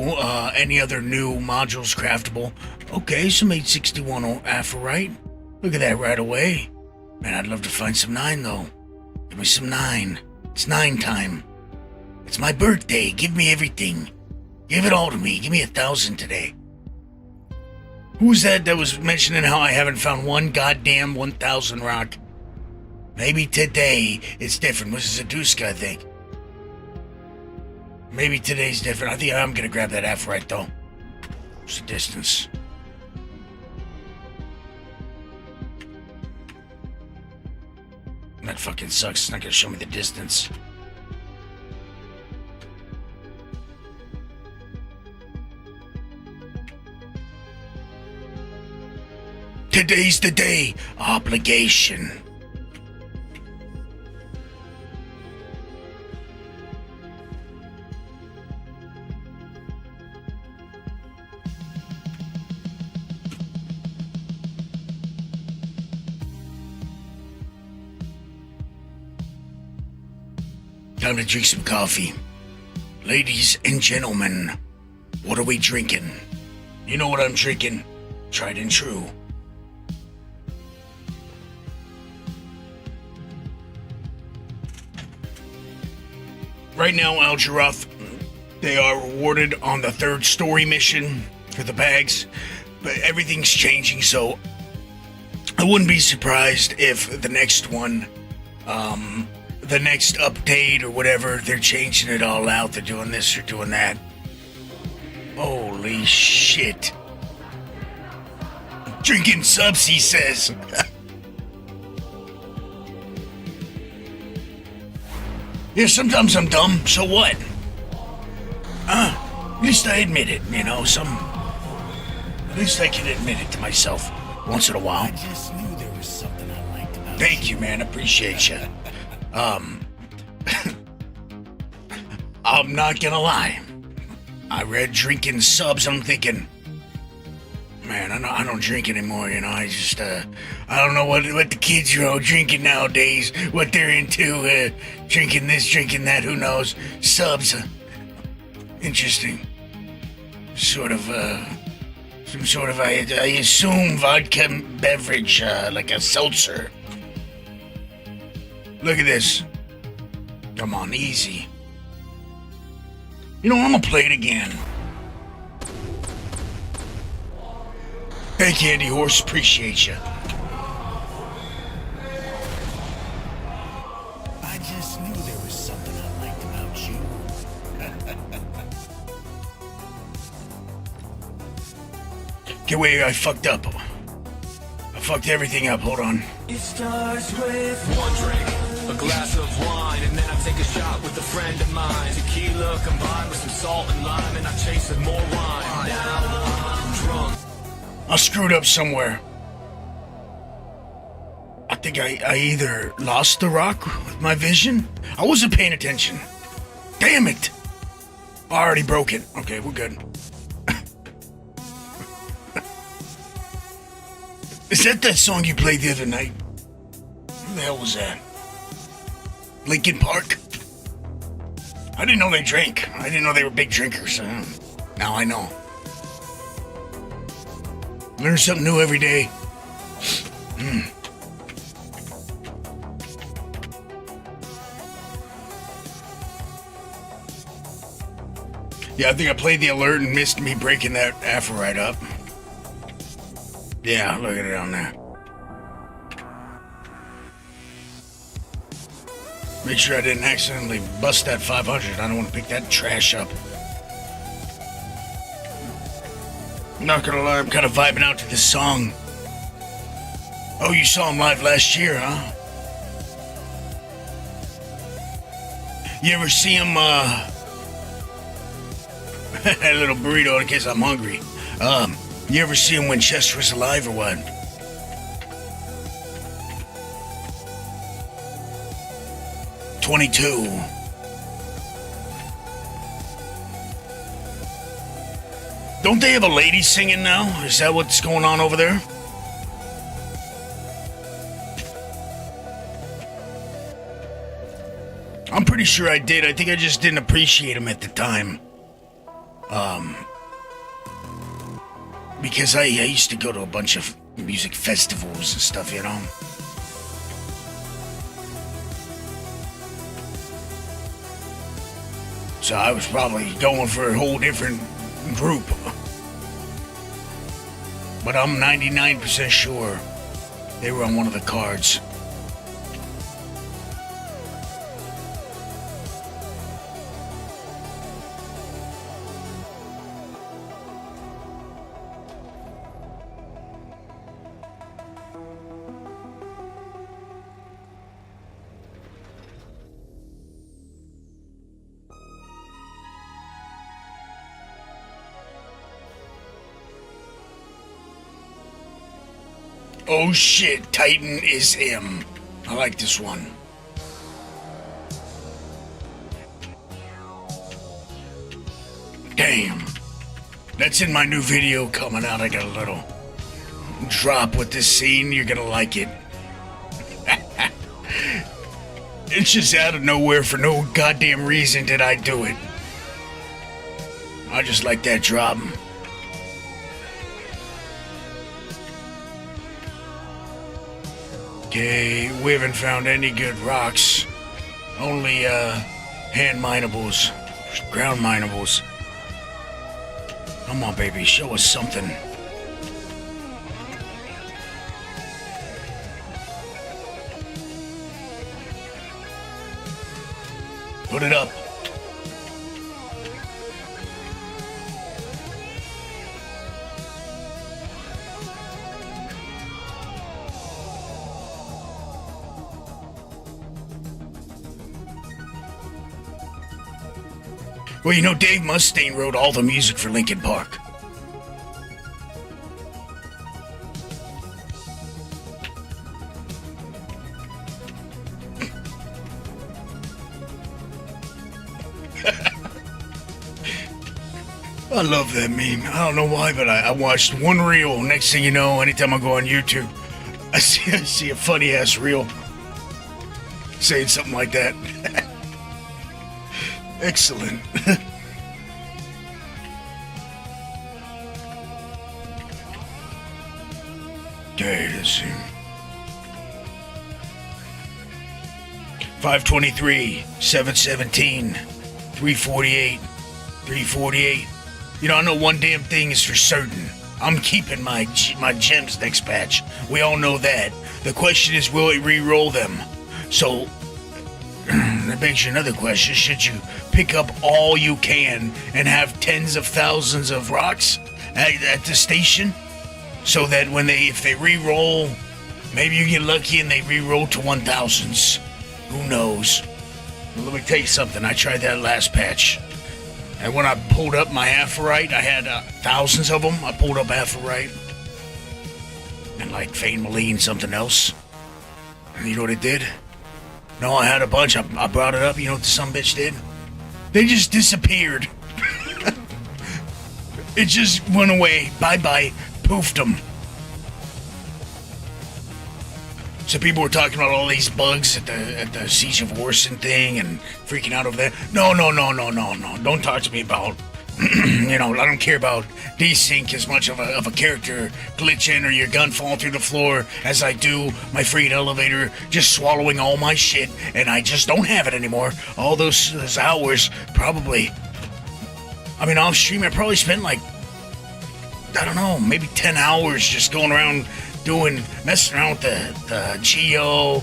any other new modules craftable. Okay, some 861 Aphorite. Look at that right away. Man, I'd love to find some 9, though. Give me some 9. It's 9 time. It's my birthday. Give me everything. Give it all to me. Give me 1,000 today. Who's that was mentioning how I haven't found one goddamn 1,000 rock? Maybe today it's different. This is a Duska, I think. Maybe today's different. I think I'm gonna grab that Aphorite, though. What's the distance? That fucking sucks. It's not gonna show me the distance. Today's the day. Obligation. Time to drink some coffee. Ladies and gentlemen, what are we drinking? You know what I'm drinking. Tried and true. Right now, Algeroth, they are rewarded on the 3rd story mission for the bags, but everything's changing, so I wouldn't be surprised if the next one, the next update or whatever, they're changing it all out. They're doing this or doing that. Holy shit. Drinking subs, he says. Yeah, sometimes I'm dumb, so what? At least I admit it, at least I can admit it to myself once in a while. I just knew there was something I liked about Thank you, man. Appreciate you. I'm not gonna lie. I read drinking subs. I'm thinking, man, I don't drink anymore. You know, I just I don't know what the kids are all drinking nowadays. What they're into, drinking this, drinking that. Who knows? Subs. Interesting. Sort of some sort of I assume vodka beverage, like a seltzer. Look at this. Come on, easy. You know, I'm gonna play it again. Thank you, Andy Horse. Appreciate you. I just knew there was something I liked about you. Okay, wait, I fucked up. I fucked everything up. Hold on. It starts with one drink, a glass of wine, and then I take a shot with a friend of mine. Tequila combined with some salt and lime, and I chase with more wine. Now I'm drunk. I screwed up somewhere. I think I either lost the rock with my vision. I wasn't paying attention. Damn it. I already broke it. Okay, we're good. Is that song you played the other night? Who the hell was that? Linkin Park? I didn't know they drank. I didn't know they were big drinkers. Now I know. Learn something new every day. Yeah, I think I played the alert and missed me breaking that afro right up. Yeah, look at it on there. Make sure I didn't accidentally bust that 500. I don't want to pick that trash up. I'm not gonna lie, I'm kind of vibing out to this song. Oh, you saw him live last year, huh? You ever see him, a little burrito in case I'm hungry. You ever see him when Chester was alive or what? "22. Don't they have a lady singing now? Is that what's going on over there? I'm pretty sure I did. I think I just didn't appreciate him at the time. Because I used to go to a bunch of music festivals and stuff, you know? So I was probably going for a whole different group. But I'm 99% sure they were on one of the cards. Oh shit, Titan is him. I like this one. Damn. That's in my new video coming out. I got a little drop with this scene. You're gonna like it. It's just out of nowhere for no goddamn reason did I do it. I just like that drop. Okay, we haven't found any good rocks. Only, hand minables. Ground minables. Come on, baby, show us something. Put it up. Well, you know, Dave Mustaine wrote all the music for Linkin Park. I love that meme. I don't know why, but I watched one reel. Next thing you know, anytime I go on YouTube, I see a funny ass reel saying something like that. Excellent. Okay, let's see. 523, 717, 348, 348. You know, I know one damn thing is for certain. I'm keeping my gems next patch. We all know that. The question is, will it re-roll them? So, that begs you another question. Should you pick up all you can and have tens of thousands of rocks at the station? So that if they re-roll, maybe you get lucky and they re-roll to 1000s. Who knows? Well, let me tell you something. I tried that last patch. And when I pulled up my Aphorite, I had thousands of them. I pulled up Aphorite. And like Fane Maline, something else. And you know what it did? No, I had a bunch. I brought it up. You know what the sumbitch did? They just disappeared. It just went away. Bye-bye. Poofed them. So people were talking about all these bugs at the Siege of Orson thing and freaking out over that. No. Don't talk to me about, I don't care about desync as much of a character glitching or your gun falling through the floor as I do my freight elevator just swallowing all my shit, and I just don't have it anymore. All those hours, probably. I mean, off stream, I probably spent like, I don't know, maybe 10 hours just going around messing around with the geo,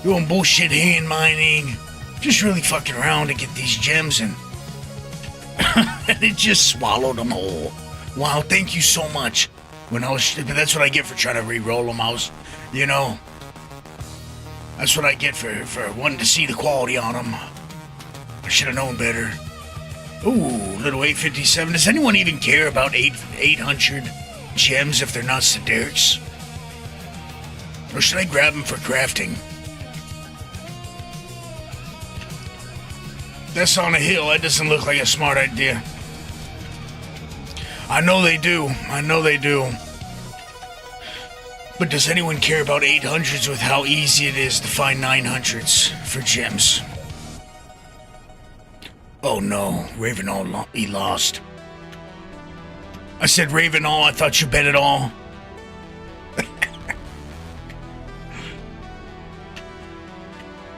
doing bullshit hand mining, just really fucking around to get these gems, and it just swallowed them whole. Wow, thank you so much. But that's what I get for trying to re-roll them. That's what I get for wanting to see the quality on them. I should have known better. Ooh, little 857. Does anyone even care about 800 gems if they're not Siderics? Or should I grab them for crafting? That's on a hill. That doesn't look like a smart idea. I know they do. But does anyone care about 800s with how easy it is to find 900s for gems? Oh no, Ravenall, he lost. I said Ravenall, I thought you bet it all.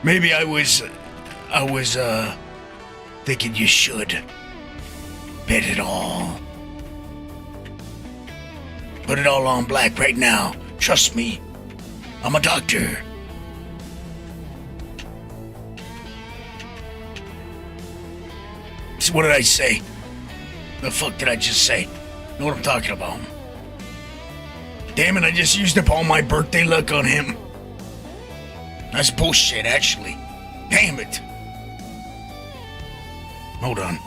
Maybe I was thinking you should bet it all. Put it all on black right now. Trust me, I'm a doctor. So what did I say? The fuck did I just say? Know what I'm talking about? Damn it, I just used up all my birthday luck on him. That's bullshit, actually. Damn it. Hold on.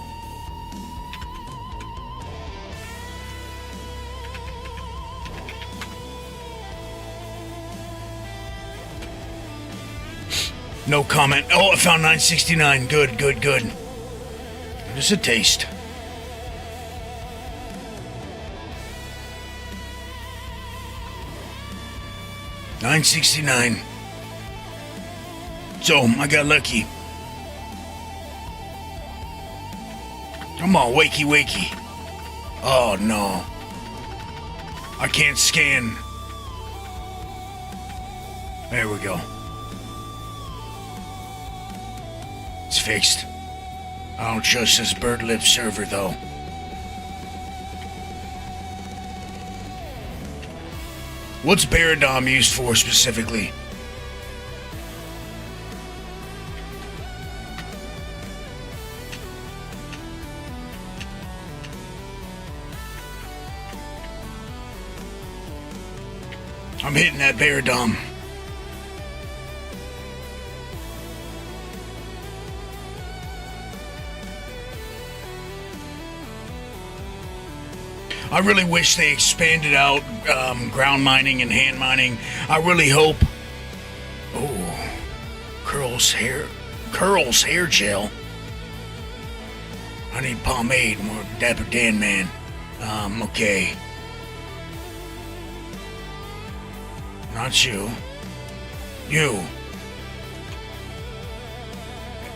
No comment. Oh, I found 969. Good. Just a taste. $9.69. So, I got lucky. Come on, wakey. Oh, no. I can't scan. There we go. It's fixed. I don't trust this bird lip server, though. What's Baradom used for specifically? I'm hitting that Baradom. I really wish they expanded out ground mining and hand mining. I really hope. Oh, Curl's hair gel. I need pomade, more Dapper Dan man. Okay. Not you. You.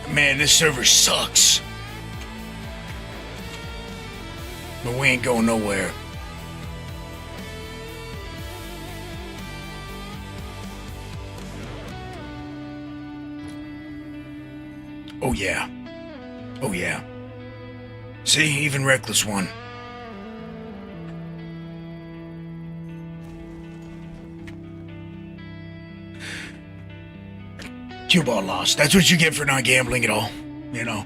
Man, this server sucks. But we ain't going nowhere. Oh yeah. Oh yeah. See, even Reckless won. Cue ball lost. That's what you get for not gambling at all. You know,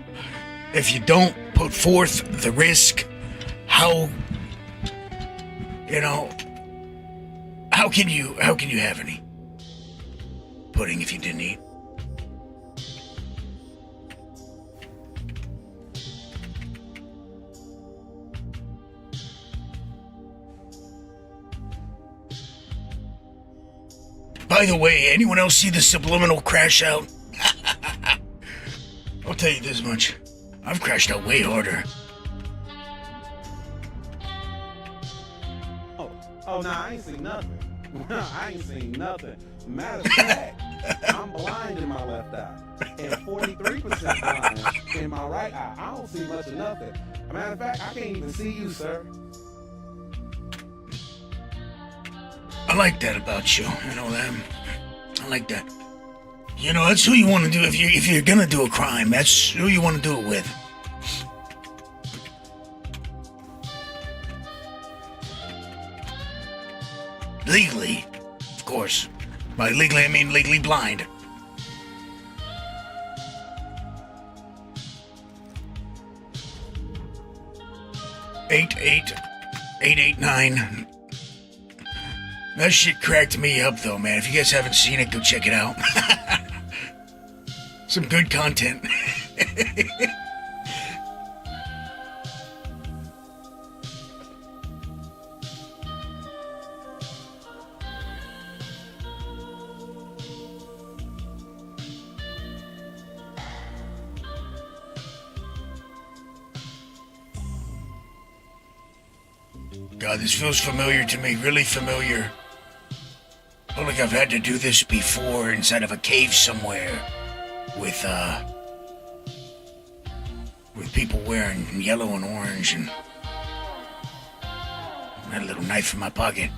if you don't put forth the risk, how can you have any pudding if you didn't eat? By the way, anyone else see the subliminal crash out? I'll tell you this much. I've crashed out way harder. Oh, no, I ain't seen nothing. I ain't seen nothing. Matter of fact, I'm blind in my left eye. And 43% blind in my right eye. I don't see much of nothing. Matter of fact, I can't even see you, sir. I like that about you, you know that. I like that. You know, that's who you want to do if you're gonna do a crime. That's who you want to do it with. Legally, of course. By legally, I mean legally blind. Eight, 889. That shit cracked me up, though, man. If you guys haven't seen it, go check it out. Some good content. God, this feels familiar to me, really familiar. I feel like I've had to do this before inside of a cave somewhere with people wearing yellow and orange, and I had a little knife in my pocket.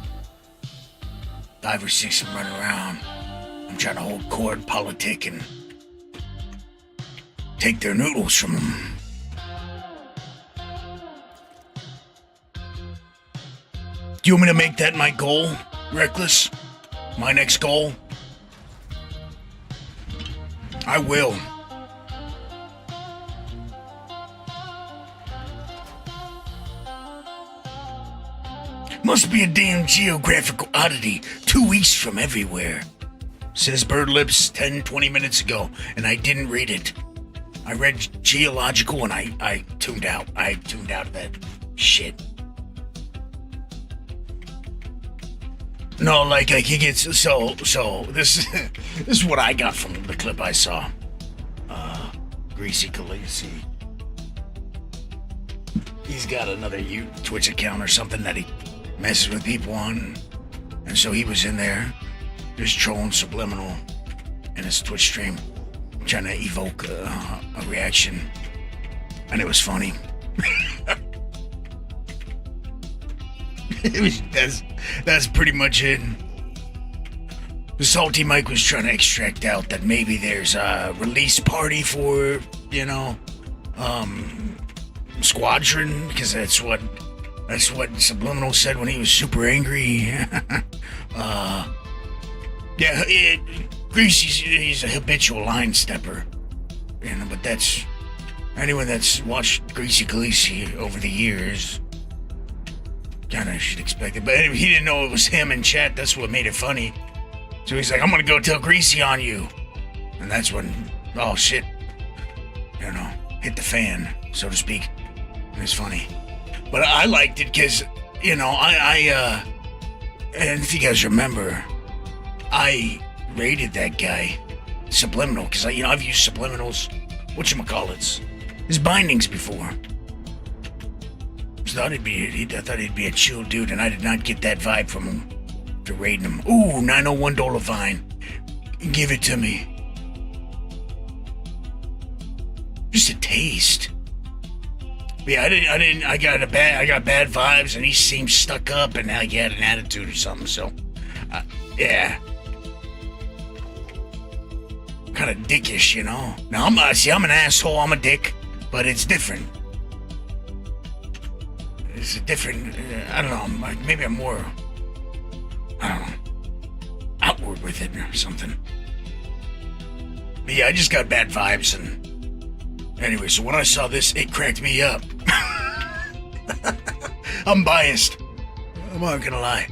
5 or 6 of them running around. I'm trying to hold court, politic, and take their noodles from them. Do you want me to make that my goal, Reckless? My next goal? I will. Must be a damn geographical oddity 2 weeks from everywhere. Says Bird Lips 10-20 minutes ago, and I didn't read it. I read geological and I tuned out. I tuned out of that shit. No, like he gets so this is what I got from the clip I saw. Greasy Khaleesi. He's got another Twitch account or something that he messes with people on, and so he was in there just trolling subliminal in his Twitch stream, trying to evoke a reaction, and it was funny. That's pretty much it. The Salty Mike was trying to extract out that maybe there's a release party for, Squadron, because that's what Subliminal said when he was super angry. Greasy's a habitual line stepper, but that's anyone that's watched Greasy Khaleesi over the years kind of should expect it. But anyway, he didn't know it was him in chat. That's what made it funny. So he's like, I'm gonna go tell Greasy on you. And that's when, oh shit, hit the fan, so to speak. It was funny. But I liked it because, and if you guys remember, I rated that guy Subliminal because, I've used Subliminal's, whatchamacallits, his bindings before. I thought he'd be a chill dude, and I did not get that vibe from him. To raiding him. Ooh, $901 vine. Give it to me. Just a taste. But yeah, I got bad vibes, and he seemed stuck up, and like he had an attitude or something. So, yeah. Kind of dickish, you know. Now I'm an asshole. I'm a dick, but it's different. It's a different. I don't know. Maybe I'm more. I don't know. Outward with it or something. But yeah, I just got bad vibes, and anyway. So when I saw this, it cracked me up. I'm biased. I'm not gonna lie.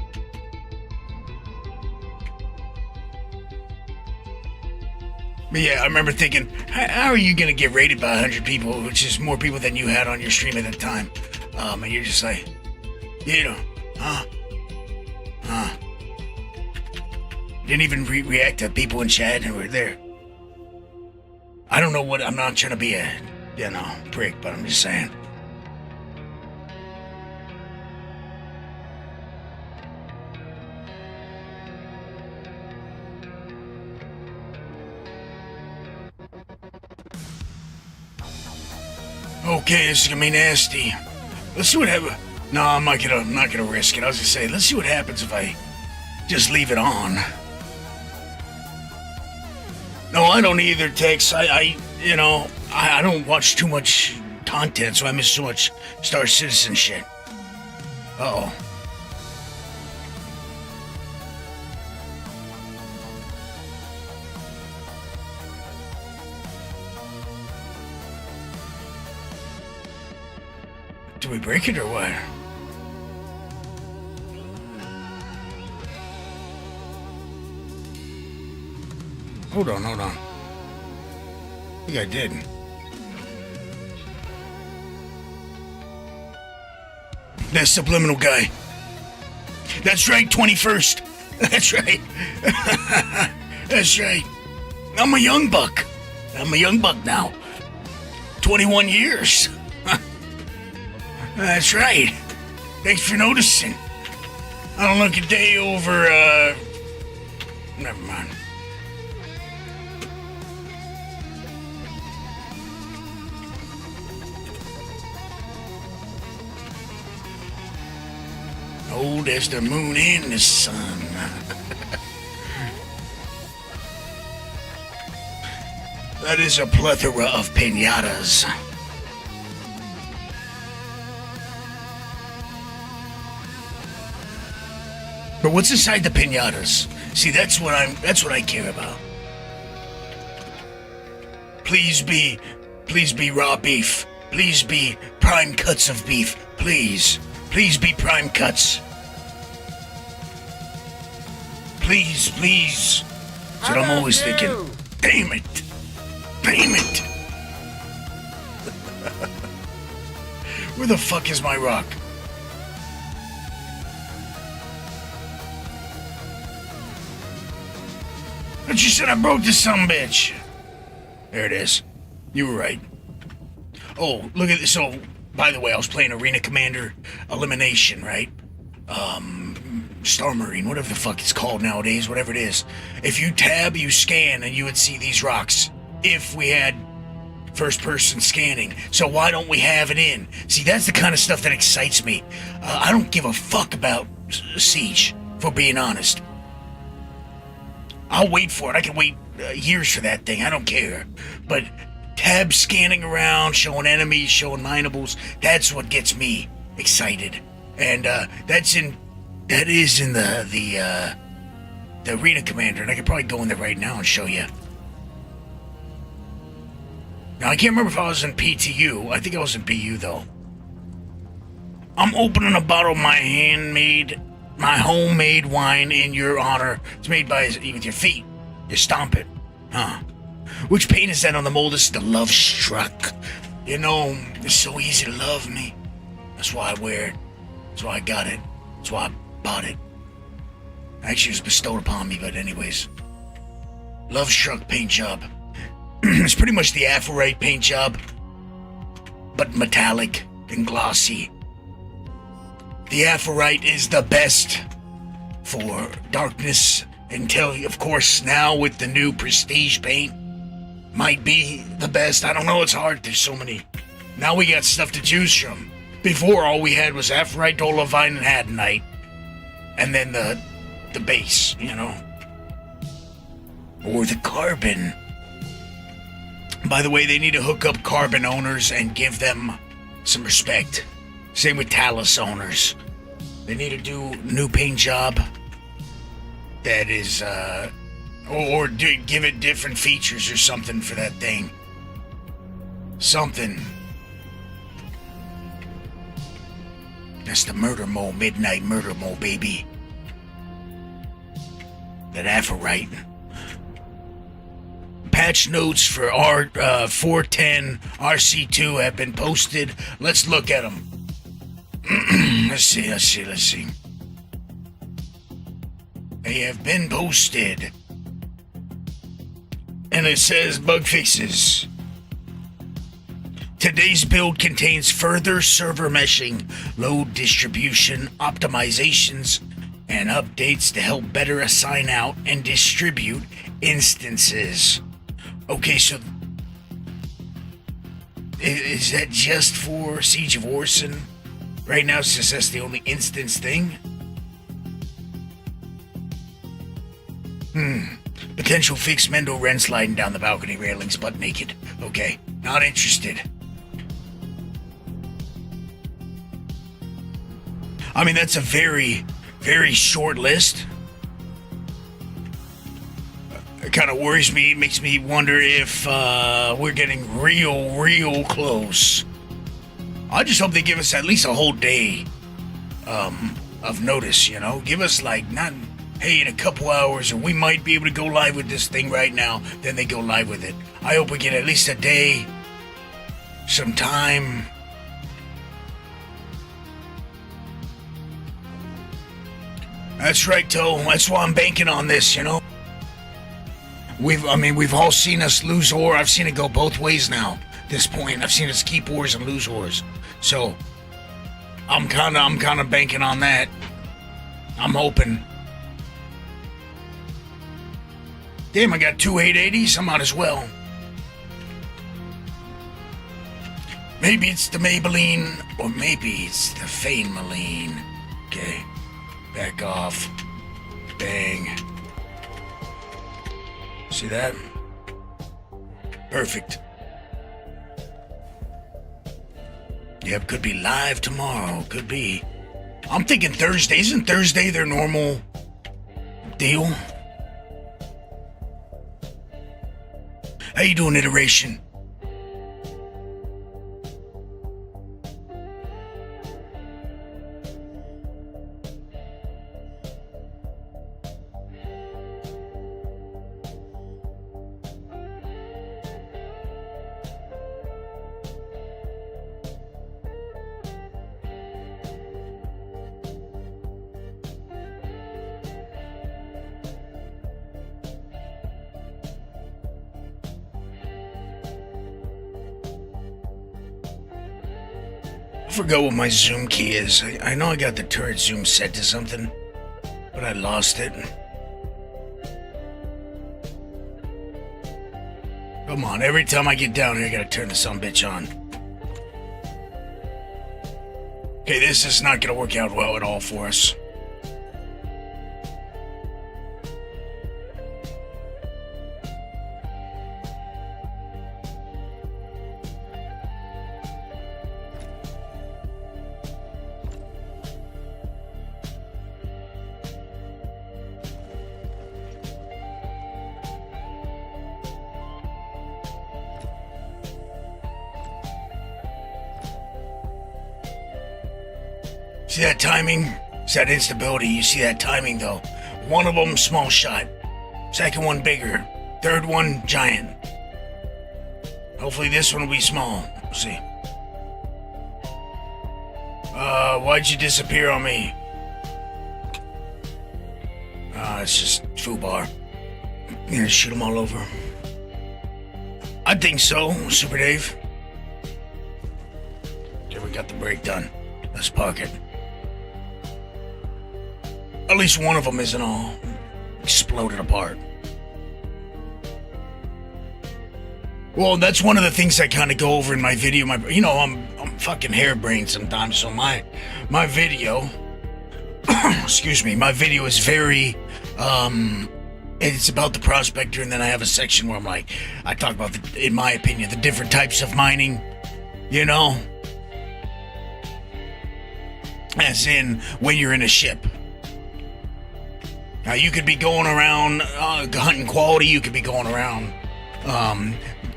But yeah, I remember thinking, how are you gonna get rated by 100 people, which is more people than you had on your stream at the time? And you're just like, you know, didn't even react to people in chat who were there. I don't know what, I'm not trying to be a, prick, but I'm just saying. Okay, this is gonna be nasty. Let's see what happens. No, I'm not gonna risk it. I was gonna say, let's see what happens if I just leave it on. No, I don't either, Tex. I don't watch too much content, so I miss so much Star Citizen shit. Uh-oh. Do we break it or what? Hold on. I think I did. That subliminal guy. That's right, 21st. That's right. That's right. I'm a young buck now. 21 years. That's right. Thanks for noticing. I don't look a day over, never mind. Old as the moon and the sun. That is a plethora of piñatas. But what's inside the piñatas? See, that's what I care about. Please be raw beef. Please be prime cuts of beef. Please be prime cuts. Please. That's what I'm always thinking. Damn it. Where the fuck is my rock? But you said I broke this sumbitch. There it is. You were right. Oh, look at this. So, by the way, I was playing Arena Commander Elimination, right? Star Marine, whatever the fuck it's called nowadays, whatever it is. If you tab, you scan, and you would see these rocks. If we had first-person scanning. So why don't we have it in? See, that's the kind of stuff that excites me. I don't give a fuck about Siege, for being honest. I'll wait for it. I can wait years for that thing. I don't care. But tab scanning around, showing enemies, showing minables, that's what gets me excited. And that is in the Arena Commander, and I could probably go in there right now and show you. Now, I can't remember if I was in PTU. I think I was in PU, though. I'm opening a bottle of my homemade wine in your honor. It's made with your feet. You stomp it. Huh. Which paint is that on the mold? It's the Love Struck. You know, it's so easy to love me. That's why I wear it. That's why I got it. That's why I bought it. Actually, it was bestowed upon me, but anyways. Love Struck paint job. It's pretty much the Aphorite paint job, but metallic and glossy. the Aphorite is the best for darkness until, of course, now with the new prestige paint, might be the best. I don't know, it's hard. There's so many. Now we got stuff to choose from. Before, all we had was Aphorite, Olivine, and Hadanite. And then the base, you know. Or the carbon. By the way, they need to hook up carbon owners and give them some respect. Same with Talus owners. They need to do new paint job that is, or give it different features or something for that thing. Something. That's the Murder Mole, Midnight Murder Mole, baby. That Aphorite. Patch notes for R410 RC2 have been posted. Let's look at them. Let's see. They have been posted. And it says bug fixes. Today's build contains further server meshing, load distribution, optimizations, and updates to help better assign out and distribute instances. Okay, so is that just for Siege of Orson? Right now, since that's the only instance thing? Potential fix Mendo Ren sliding down the balcony railings butt naked. Okay, not interested. I mean, that's a very, very short list. It kind of worries me. It makes me wonder if we're getting real close. I just hope they give us at least a whole day of notice, you know? Give us, like, not, hey, in a couple hours, or we might be able to go live with this thing right now, then they go live with it. I hope we get at least a day, some time. That's right, Toe. That's why I'm banking on this, you know? We've all seen us lose ore. I've seen it go both ways now. At this point, I've seen us keep ores and lose ores. So, I'm kind of banking on that. I'm hoping. Damn, I got 2 880s. I might as well. Maybe it's the Maybelline, or maybe it's the Fainmaline. Okay. Back off. Bang. See that? Perfect. Yep, could be live tomorrow. Could be. I'm thinking Thursday. Isn't Thursday their normal deal? How you doing, Iteration? I forgot what my zoom key is. I know I got the turret zoom set to something, but I lost it. Come on, every time I get down here, I gotta turn the sumbitch on. Okay, this is not gonna work out well at all for us. See that timing? It's that instability. You see that timing, though. One of them, small shot. Second one, bigger. Third one, giant. Hopefully this one will be small. We'll see. Why'd you disappear on me? It's just foobar. You gonna shoot them all over? I think so, Super Dave. Okay, we got the break done. Let's park it. At least one of them isn't all exploded apart. Well, that's one of the things I kind of go over in my video. I'm fucking harebrained sometimes, so my video, excuse me, my video is very, it's about the prospector, and then I have a section where I talk about, in my opinion, the different types of mining, as in when you're in a ship. Now, you could be going around hunting quality, you could be going around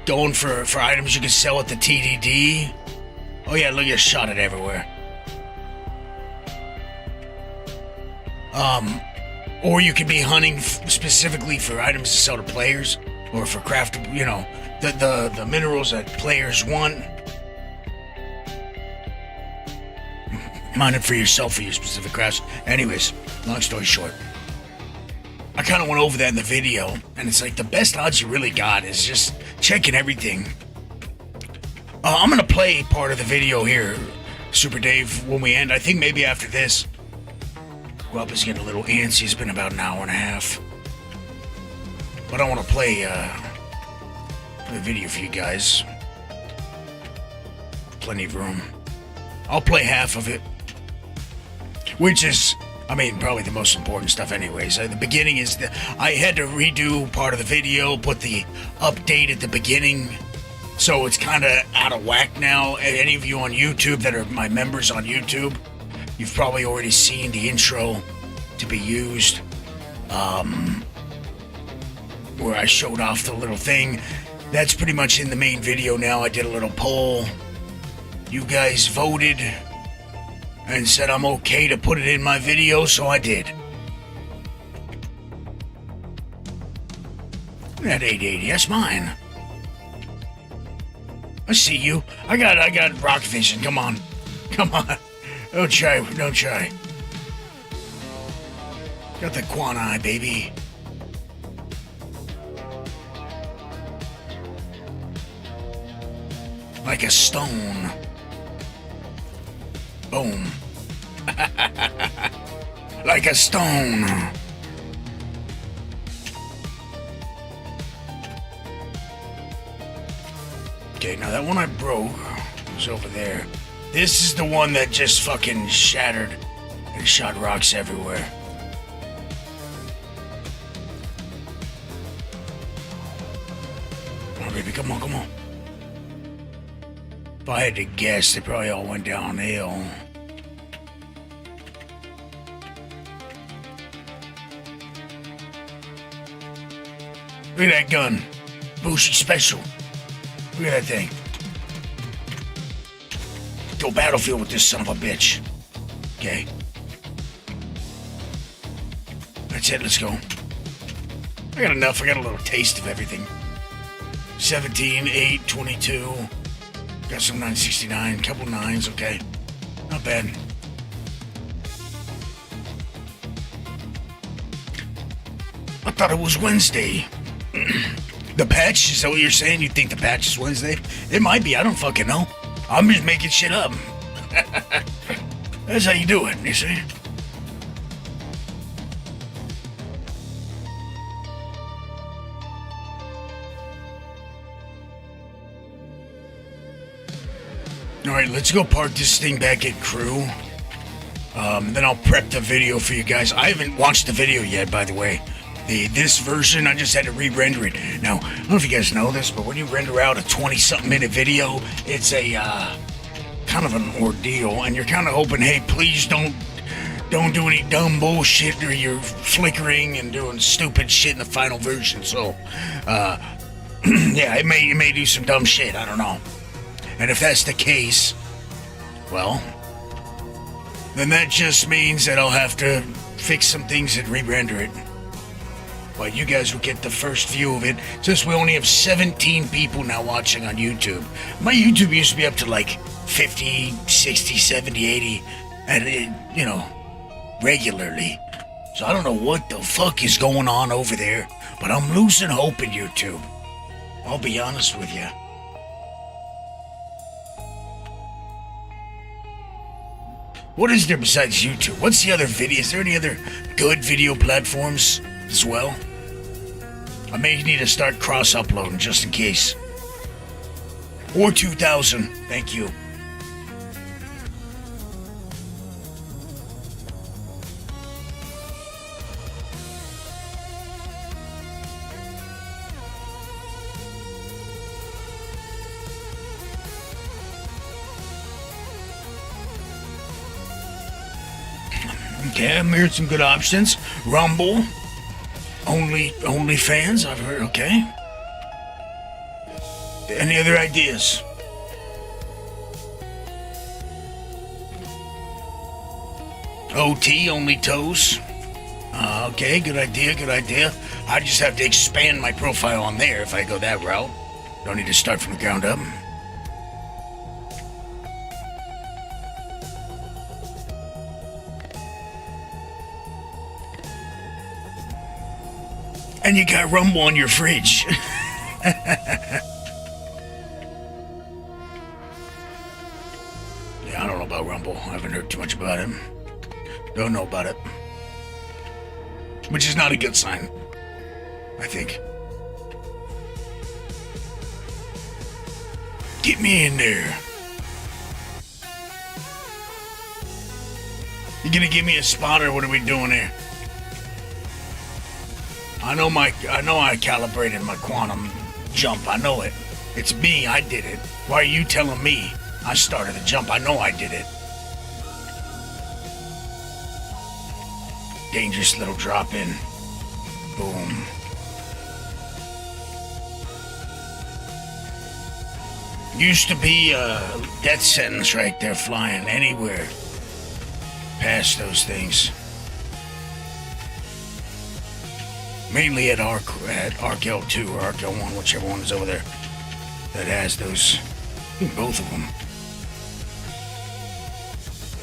going for items you can sell at the TDD. Oh yeah, look, you shot it everywhere. Or you could be hunting specifically for items to sell to players, or for craft, the minerals that players want. Mine it for yourself, for your specific crafts. Anyways, long story short, I kind of went over that in the video, and it's like the best odds you really got is just checking everything. I'm going to play part of the video here, Super Dave, when we end. I think maybe after this. Guap is getting a little antsy. It's been about an hour and a half. But I want to play the video for you guys. Plenty of room. I'll play half of it, which is, probably the most important stuff anyways. The beginning is I had to redo part of the video, put the update at the beginning, so it's kind of out of whack now. Any of you on YouTube that are my members on YouTube, you've probably already seen the intro to be used, where I showed off the little thing. That's pretty much in the main video now. I did a little poll. You guys voted and said I'm okay to put it in my video, so I did. That 880, that's mine. I see you. I got rock vision. Come on. Don't try. Got the quan eye, baby. Like a stone. Boom. Like a stone. Okay, now that one I broke was over there. This is the one that just fucking shattered and shot rocks everywhere. Come on, baby, come on. If I had to guess, they probably all went downhill. Look at that gun. Bushi special. Look at that thing. Go battlefield with this son of a bitch. Okay. That's it, let's go. I got enough, I got a little taste of everything. 17, 8, 22. Got some 969, couple 9s, okay. Not bad. I thought it was Wednesday. The patch? Is that what you're saying? You think the patch is Wednesday? It might be, I don't fucking know. I'm just making shit up. That's how you do it, you see? Alright, let's go park this thing back at crew. Then I'll prep the video for you guys. I haven't watched the video yet, by the way. This version, I just had to re-render it. Now, I don't know if you guys know this, but when you render out a 20-something minute video, it's a kind of an ordeal, and you're kind of hoping, hey, please don't do any dumb bullshit, or you're flickering and doing stupid shit in the final version. So, yeah, it may do some dumb shit. I don't know. And if that's the case, well, then that just means that I'll have to fix some things and re-render it. But you guys will get the first view of it, since we only have 17 people now watching on YouTube. My YouTube used to be up to like 50, 60, 70, 80, and regularly. So I don't know what the fuck is going on over there, but I'm losing hope in YouTube. I'll be honest with you. What is there besides YouTube? What's the other video? Is there any other good video platforms as well? I may need to start cross-uploading just in case. Or 2000. Thank you. Okay, I'm hearing some good options. Rumble. Only fans, I've heard. Okay. Any other ideas? OT, only toes. Okay, good idea, good idea. I just have to expand my profile on there if I go that route. Don't need to start from the ground up. And you got Rumble on your fridge. Yeah, I don't know about Rumble. I haven't heard too much about it. Don't know about it. Which is not a good sign, I think. Get me in there. You gonna give me a spot or what are we doing here? I know I calibrated my quantum jump. I know it. It's me. I did it. Why are you telling me I started the jump? I know I did it. Dangerous little drop in. Boom. Used to be a death sentence right there flying anywhere past those things. Mainly at Arc L2 or Arc L1, whichever one is over there that has those. I think both of them.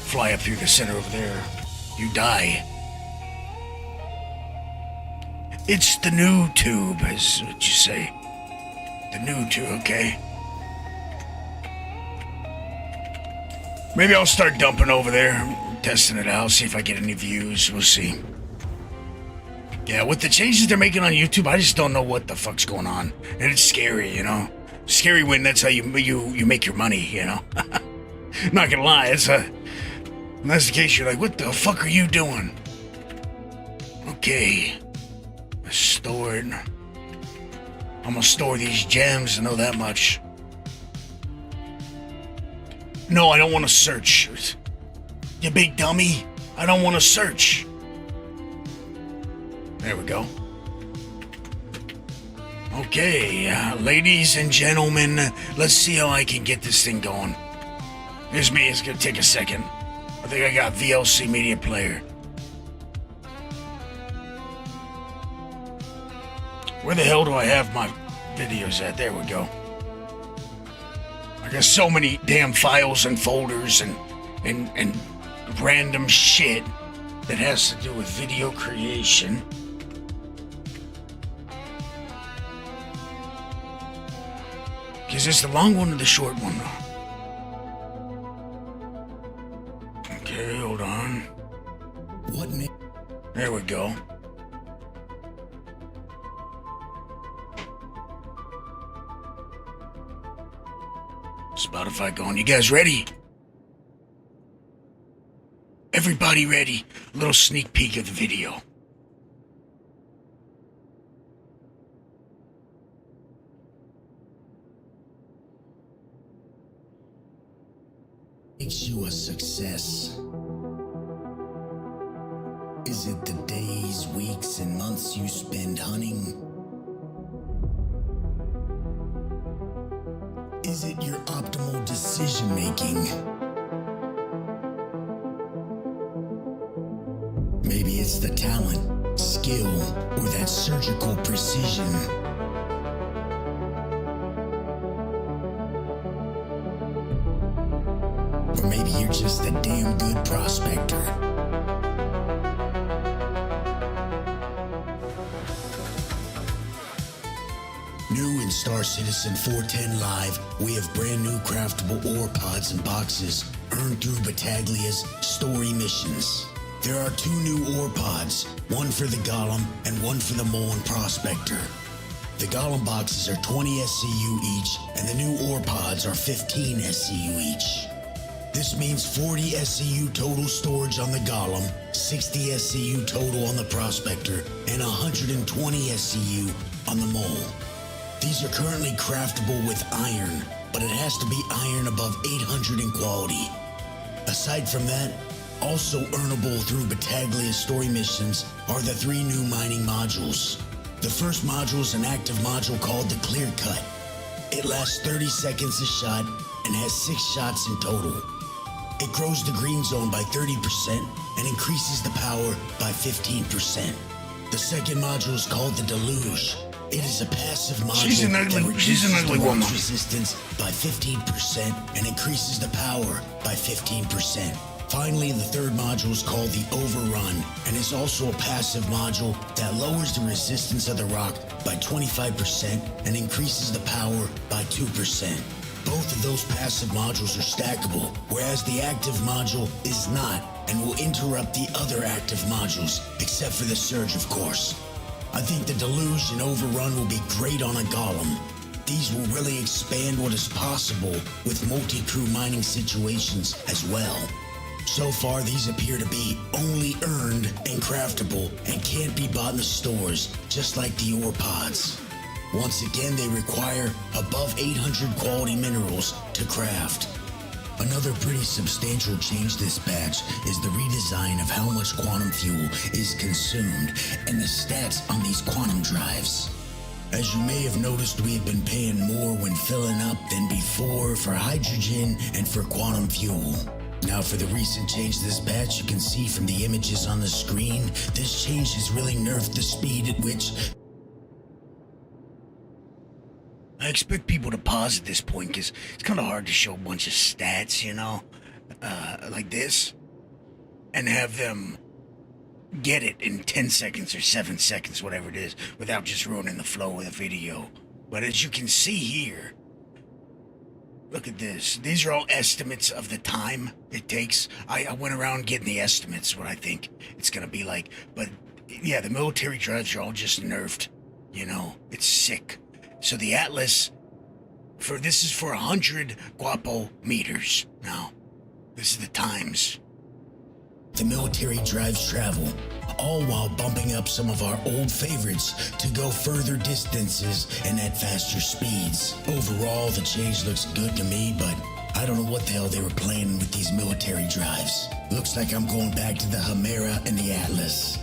Fly up through the center over there. You die. It's the new tube, is what you say. The new tube, okay. Maybe I'll start dumping over there, testing it out, see if I get any views. We'll see. Yeah, with the changes they're making on YouTube, I just don't know what the fuck's going on. And it's scary, you know? Scary when that's how you make your money, you know? Not gonna lie, when that's the case, you're like, what the fuck are you doing? Okay. Store it. I'm gonna store these gems, I know that much. No, I don't want to search. You big dummy. I don't want to search. There we go. Okay, ladies and gentlemen, let's see how I can get this thing going. Here's me, it's gonna take a second. I think I got VLC Media Player. Where the hell do I have my videos at? There we go. I got so many damn files and folders and random shit that has to do with video creation. Is this the long one or the short one? Okay, hold on. What There we go. Spotify going. You guys ready? Everybody ready? A little sneak peek of the video. makes you a success? Is it the days, weeks, and months you spend hunting? Is it your optimal decision making? Maybe it's the talent, skill, or that surgical precision. Or maybe you're just a damn good prospector. New in Star Citizen 410 Live, we have brand new craftable ore pods and boxes. Earn earn through Battaglia's story missions. There are 2 new ore pods, one for the Golem and one for the Mole and Prospector. The Golem boxes are 20 SCU each, and the new ore pods are 15 SCU each. This means 40 SCU total storage on the Golem, 60 SCU total on the Prospector, and 120 SCU on the Mole. These are currently craftable with iron, but it has to be iron above 800 in quality. Aside from that, also earnable through Battaglia's story missions are the 3 new mining modules. The first module is an active module called the Clear Cut. It lasts 30 seconds a shot and has 6 shots in total. It grows the green zone by 30% and increases the power by 15%. The second module is called the Deluge. It is a passive module She's an that ugly reduces the woman. rock's resistance by 15% and increases the power by 15%. Finally, the third module is called the Overrun, and is also a passive module that lowers the resistance of the rock by 25% and increases the power by 2%. Both of those passive modules are stackable, whereas the active module is not, and will interrupt the other active modules, except for the Surge, of course. I think the Deluge and Overrun will be great on a Golem. These will really expand what is possible with multi-crew mining situations as well. So far, these appear to be only earned and craftable and can't be bought in the stores, just like the ore pods. Once again, they require above 800 quality minerals to craft. Another pretty substantial change this patch is the redesign of how much quantum fuel is consumed and the stats on these quantum drives. As you may have noticed, we have been paying more when filling up than before for hydrogen and for quantum fuel. Now, for the recent change to this patch, you can see from the images on the screen, this change has really nerfed the speed at which... I expect people to pause at this point because it's kind of hard to show a bunch of stats, you know, like this, and have them get it in 10 seconds or 7 seconds, whatever it is, without just ruining the flow of the video. But as you can see here, look at this. These are all estimates of the time it takes. I went around getting the estimates, what I think it's going to be like. But yeah, the military drives are all just nerfed, you know, it's sick. So the Atlas, this is for 100 Elguapoe meters. Now, this is the times. The military drives travel, all while bumping up some of our old favorites to go further distances and at faster speeds. Overall, the change looks good to me, but I don't know what the hell they were planning with these military drives. Looks like I'm going back to the Chimera and the Atlas.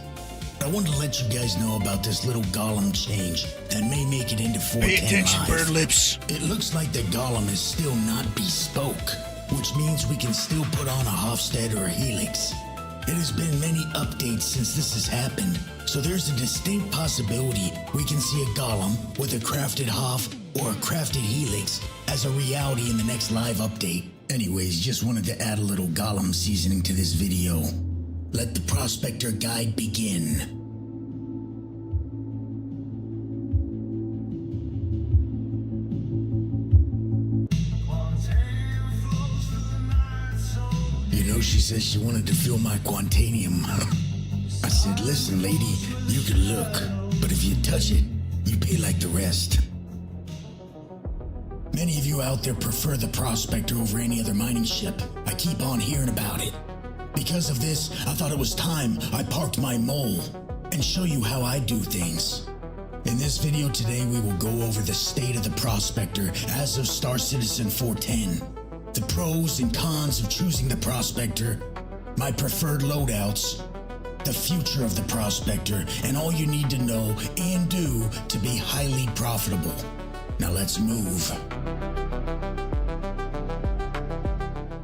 I wanted to let you guys know about this little Golem change that may make it into 410 Pay attention, Live. bird lips. It looks like the Golem is still not bespoke, which means we can still put on a Hofstad or a Helix. It has been many updates since this has happened, so there's a distinct possibility we can see a Golem with a crafted Hof or a crafted Helix as a reality in the next live update. Anyways, just wanted to add a little Golem seasoning to this video. Let the Prospector Guide begin. You know, she says she wanted to feel my Quantanium. I said, listen, lady, you can look, but if you touch it, you pay like the rest. Many of you out there prefer the Prospector over any other mining ship. I keep on hearing about it. Because of this, I thought it was time I parked my Mole and show you how I do things. In this video today, we will go over the state of the Prospector as of Star Citizen 410, the pros and cons of choosing the Prospector, my preferred loadouts, the future of the Prospector, and all you need to know and do to be highly profitable. Now let's move.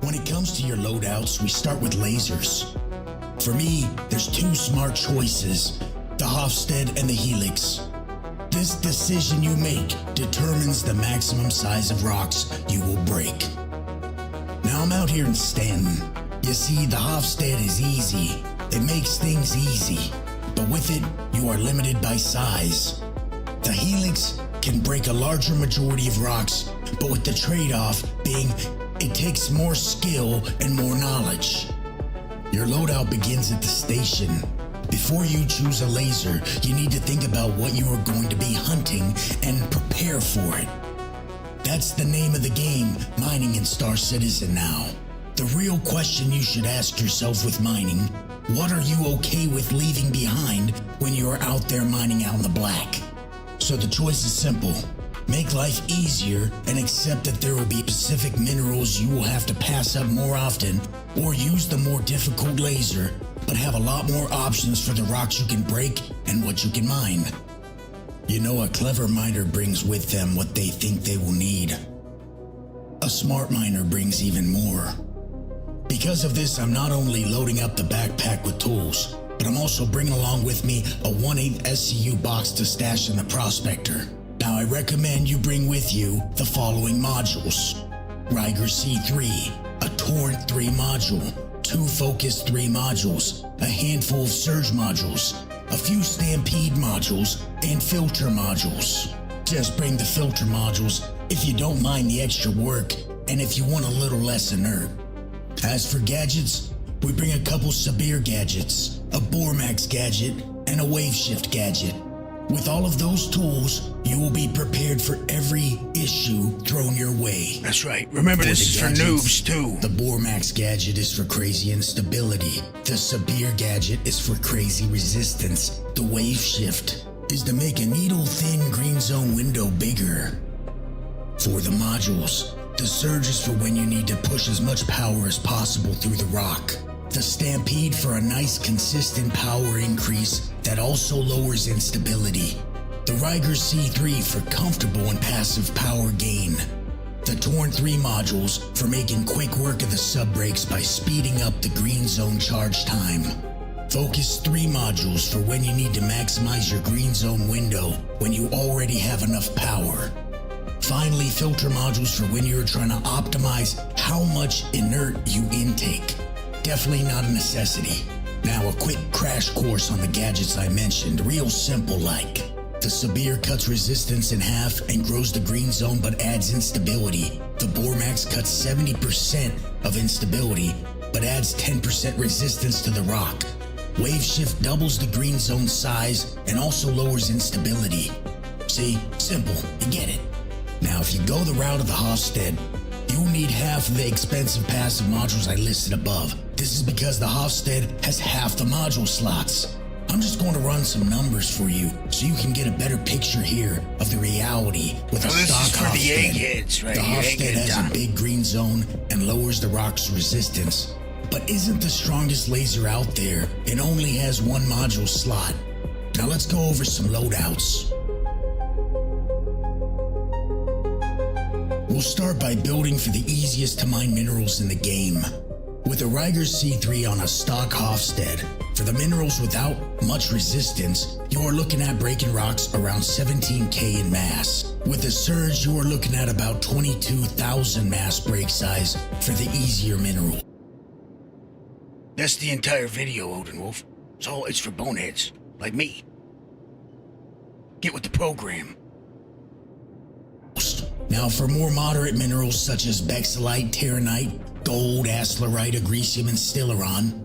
When it comes to your loadouts, we start with lasers. For me, there's 2 smart choices, the Hofstad and the Helix. This decision you make determines the maximum size of rocks you will break. Now I'm out here in Stanton. You see, the Hofstad is easy. It makes things easy, but with it, you are limited by size. The Helix can break a larger majority of rocks, but with the trade-off being It takes more skill and more knowledge. Your loadout begins at the station. Before you choose a laser, you need to think about what you are going to be hunting and prepare for it. That's the name of the game, mining in Star Citizen now. The real question you should ask yourself with mining, what are you okay with leaving behind when you are out there mining out in the black? So the choice is simple. Make life easier and accept that there will be specific minerals you will have to pass up more often, or use the more difficult laser, but have a lot more options for the rocks you can break and what you can mine. You know, a clever miner brings with them what they think they will need. A smart miner brings even more. Because of this, I'm not only loading up the backpack with tools, but I'm also bringing along with me a 1/8 SCU box to stash in the prospector. Now I recommend you bring with you the following modules. Riger C3, a Torrent 3 module, 2 Focus 3 modules, a handful of Surge modules, a few Stampede modules, and filter modules. Just bring the filter modules if you don't mind the extra work and if you want a little less inert. As for gadgets, we bring a couple Sabir gadgets, a Bormax gadget, and a Wave Shift gadget. With all of those tools, you will be prepared for every issue thrown your way. That's right. Remember, this is for noobs, too. The Bormax gadget is for crazy instability. The Sabir gadget is for crazy resistance. The Wave Shift is to make a needle-thin green zone window bigger. For the modules, the Surge is for when you need to push as much power as possible through the rock. The Stampede for a nice consistent power increase that also lowers instability. The Riger C3 for comfortable and passive power gain. The Torn 3 modules for making quick work of the sub-brakes by speeding up the green zone charge time. Focus 3 modules for when you need to maximize your green zone window when you already have enough power. Finally, filter modules for when you're trying to optimize how much inert you intake. Definitely not a necessity. Now a quick crash course on the gadgets I mentioned, real simple like. The Sabir cuts resistance in half and grows the green zone but adds instability. The Bormax cuts 70% of instability but adds 10% resistance to the rock. Wave Shift doubles the green zone size and also lowers instability. See? Simple. You get it. Now if you go the route of the Hofstede, you'll need half of the expensive passive modules I listed above. This is because the Hofstede has half the module slots. I'm just going to run some numbers for you so you can get a better picture here of the reality with a stock This is for the Hofstede. eggheads, right? The Hofstede has Egghead a big green zone and lowers the rock's resistance, but isn't the strongest laser out there and only has one module slot. Now let's go over some loadouts. We'll start by building for the easiest to mine minerals in the game. With a Riger C3 on a stock Hofstede, for the minerals without much resistance, you are looking at breaking rocks around 17k in mass. With a Surge, you are looking at about 22,000 mass break size for the easier mineral. That's the entire video, Odin Wolf. It's for boneheads, like me. Get with the program. Now for more moderate minerals such as Bexelite, Terranite, Gold, Aslerite, Agresium, and Stellaron,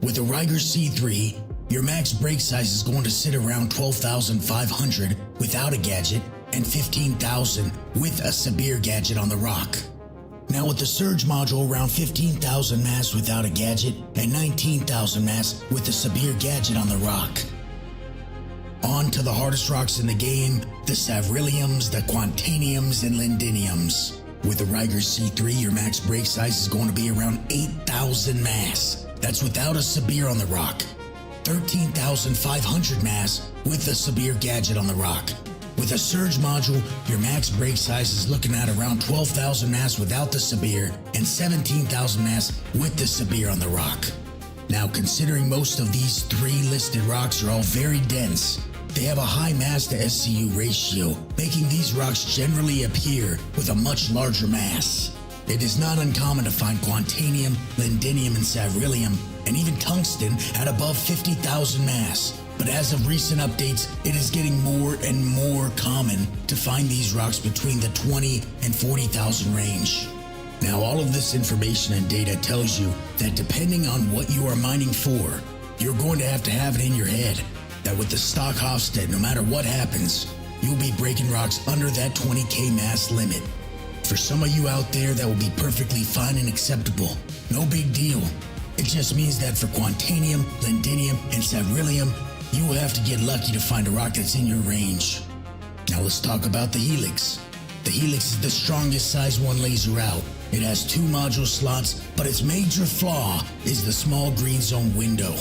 with a Riger C3, your max break size is going to sit around 12,500 without a gadget and 15,000 with a Sabir gadget on the rock. Now with the Surge module, around 15,000 mass without a gadget and 19,000 mass with the Sabir gadget on the rock. On to the hardest rocks in the game, the Savriliums, the Quantaniums, and Lindiniums. With the Riger C3, your max break size is going to be around 8,000 mass. That's without a Sabir on the rock. 13,500 mass with the Sabir gadget on the rock. With a Surge module, your max break size is looking at around 12,000 mass without the Sabir and 17,000 mass with the Sabir on the rock. Now, considering most of these 3 listed rocks are all very dense, they have a high mass to SCU ratio, making these rocks generally appear with a much larger mass. It is not uncommon to find Quantanium, Lindinium, and Savrilium, and even Tungsten at above 50,000 mass. But as of recent updates, it is getting more and more common to find these rocks between the 20 and 40,000 range. Now, all of this information and data tells you that depending on what you are mining for, you're going to have it in your head that with the stock Hofstad, no matter what happens, you'll be breaking rocks under that 20k mass limit. For some of you out there, that will be perfectly fine and acceptable. No big deal. It just means that for Quantanium, Lindinium, and Sabrilium, you will have to get lucky to find a rock that's in your range. Now let's talk about the Helix. The Helix is the strongest size 1 laser out. It has 2 module slots, but its major flaw is the small green zone window.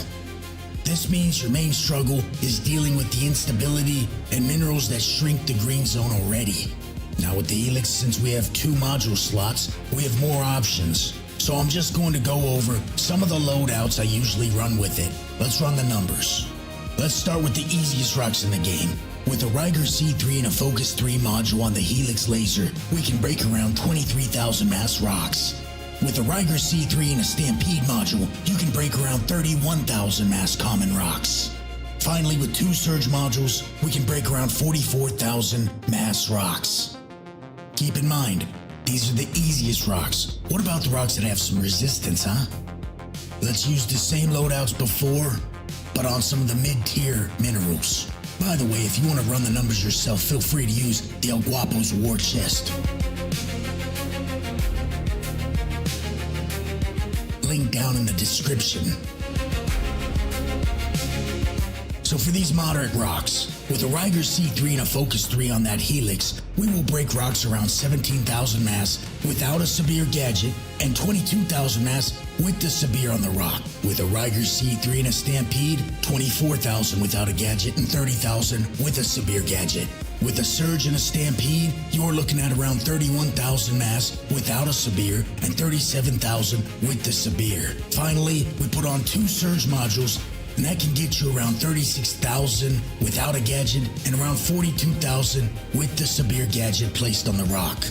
This means your main struggle is dealing with the instability and minerals that shrink the green zone already. Now with the Helix, since we have 2 module slots, we have more options. So I'm just going to go over some of the loadouts I usually run with it. Let's run the numbers. Let's start with the easiest rocks in the game. With a Riker C3 and a Focus 3 module on the Helix laser, we can break around 23,000 mass rocks. With a Riker C3 and a Stampede module, you can break around 31,000 mass common rocks. Finally, with 2 Surge modules, we can break around 44,000 mass rocks. Keep in mind, these are the easiest rocks. What about the rocks that have some resistance, huh? Let's use the same loadouts before, but on some of the mid-tier minerals. By the way, if you want to run the numbers yourself, feel free to use the Elguapoe's war chest. Link down in the description. So for these moderate rocks, with a Riker C3 and a Focus 3 on that Helix, we will break rocks around 17,000 mass without a severe gadget and 22,000 mass with the severe on the rock. With a Riker C3 and a Stampede, 24,000 without a gadget and 30,000 with a severe gadget. With a Surge and a Stampede, you're looking at around 31,000 mass without a severe and 37,000 with the severe. Finally, we put on 2 Surge modules, and that can get you around 36,000 without a gadget and around 42,000 with the severe gadget placed on the rock.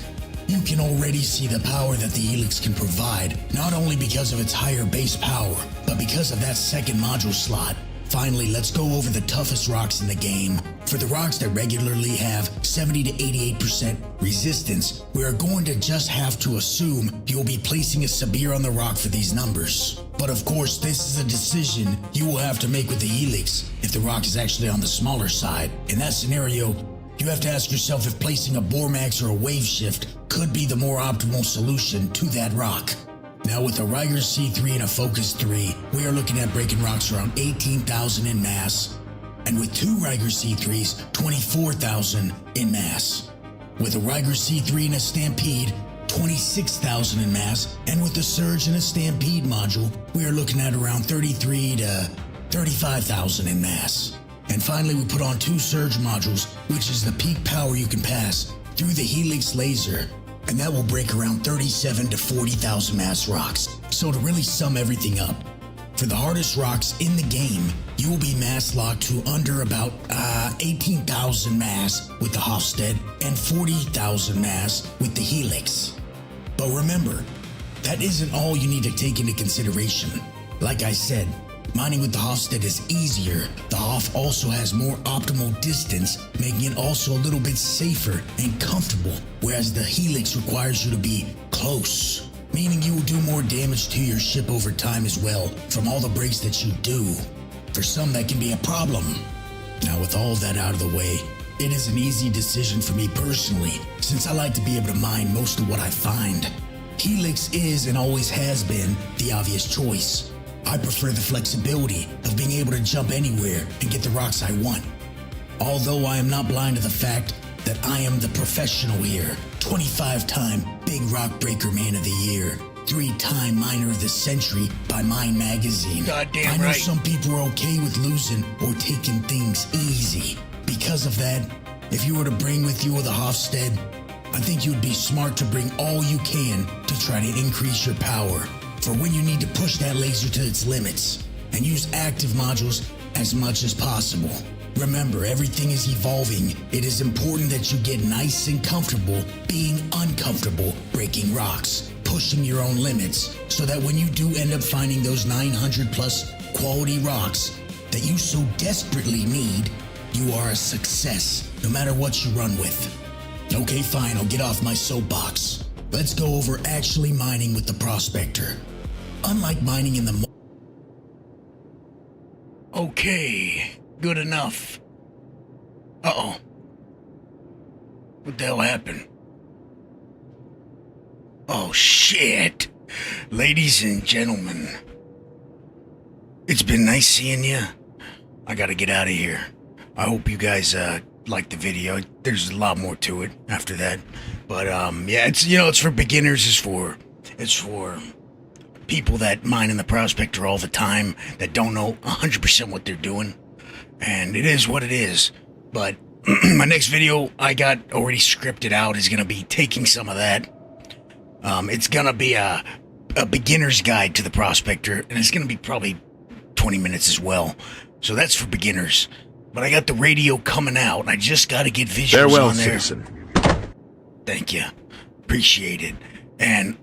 You can already see the power that the Helix can provide, not only because of its higher base power, but because of that second module slot. Finally, let's go over the toughest rocks in the game. For the rocks that regularly have 70 to 88% resistance, we are going to just have to assume you'll be placing a severe on the rock for these numbers. But of course, this is a decision you will have to make with the Helix if the rock is actually on the smaller side. In that scenario, you have to ask yourself if placing a Bormax or a Wave Shift could be the more optimal solution to that rock. Now with a Riker C3 and a Focus 3, we are looking at breaking rocks around 18,000 in mass, and with 2 Riker C3s, 24,000 in mass. With a Riker C3 and a Stampede, 26,000 in mass, and with the Surge and a Stampede module, we are looking at around 33 to 35,000 in mass. And finally, we put on 2 Surge modules, which is the peak power you can pass through the Helix laser, and that will break around 37 to 40,000 mass rocks. So to really sum everything up, for the hardest rocks in the game, you will be mass locked to under about 18,000 mass with the Hofstad and 40,000 mass with the Helix. But remember, that isn't all you need to take into consideration. Like I said, mining with the Hofstad is easier. The Hof also has more optimal distance, making it also a little bit safer and comfortable, whereas the Helix requires you to be close, meaning you will do more damage to your ship over time as well from all the breaks that you do. For some, that can be a problem. Now with all that out of the way, it is an easy decision for me personally, since I like to be able to mine most of what I find. Helix is and always has been the obvious choice. I prefer the flexibility of being able to jump anywhere and get the rocks I want. Although I am not blind to the fact that I am the professional here, 25-time Big Rock Breaker Man of the Year, 3-time Miner of the Century by Mine Magazine. Goddamn I know right. some people are okay with losing or taking things easy. Because of that, if you were to bring with you the Hofstad, I think you would be smart to bring all you can to try to increase your power for when you need to push that laser to its limits, and use active modules as much as possible. Remember, everything is evolving. It is important that you get nice and comfortable being uncomfortable breaking rocks, pushing your own limits, so that when you do end up finding those 900 plus quality rocks that you so desperately need, you are a success, no matter what you run with. Okay, fine, I'll get off my soapbox. let's go over actually mining with the prospector. Unlike mining in the Okay, good enough. Uh-oh. What the hell happened? Oh, shit. Ladies and gentlemen, it's been nice seeing you. I gotta get out of here. I hope you guys liked the video. There's a lot more to it after that. But yeah, it's for beginners. It's for people that mine in the prospector all the time, that don't know 100% what they're doing. And it is what it is. But my next video I got already scripted out is gonna be taking some of that. It's gonna be a beginner's guide to the prospector, and it's gonna be probably 20 minutes as well. So that's for beginners. But I got the radio coming out, and I just gotta get visuals Farewell, on there. citizen. Thank you. Appreciate it. And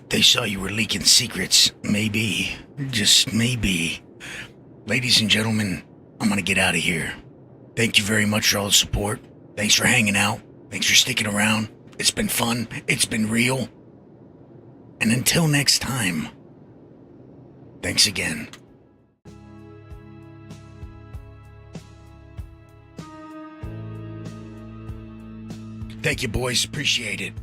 they saw you were leaking secrets. Maybe. Just maybe. Ladies and gentlemen, I'm gonna get out of here. Thank you very much for all the support. Thanks for hanging out. Thanks for sticking around. It's been fun. It's been real. And until next time, thanks again. Thank you, boys. Appreciate it.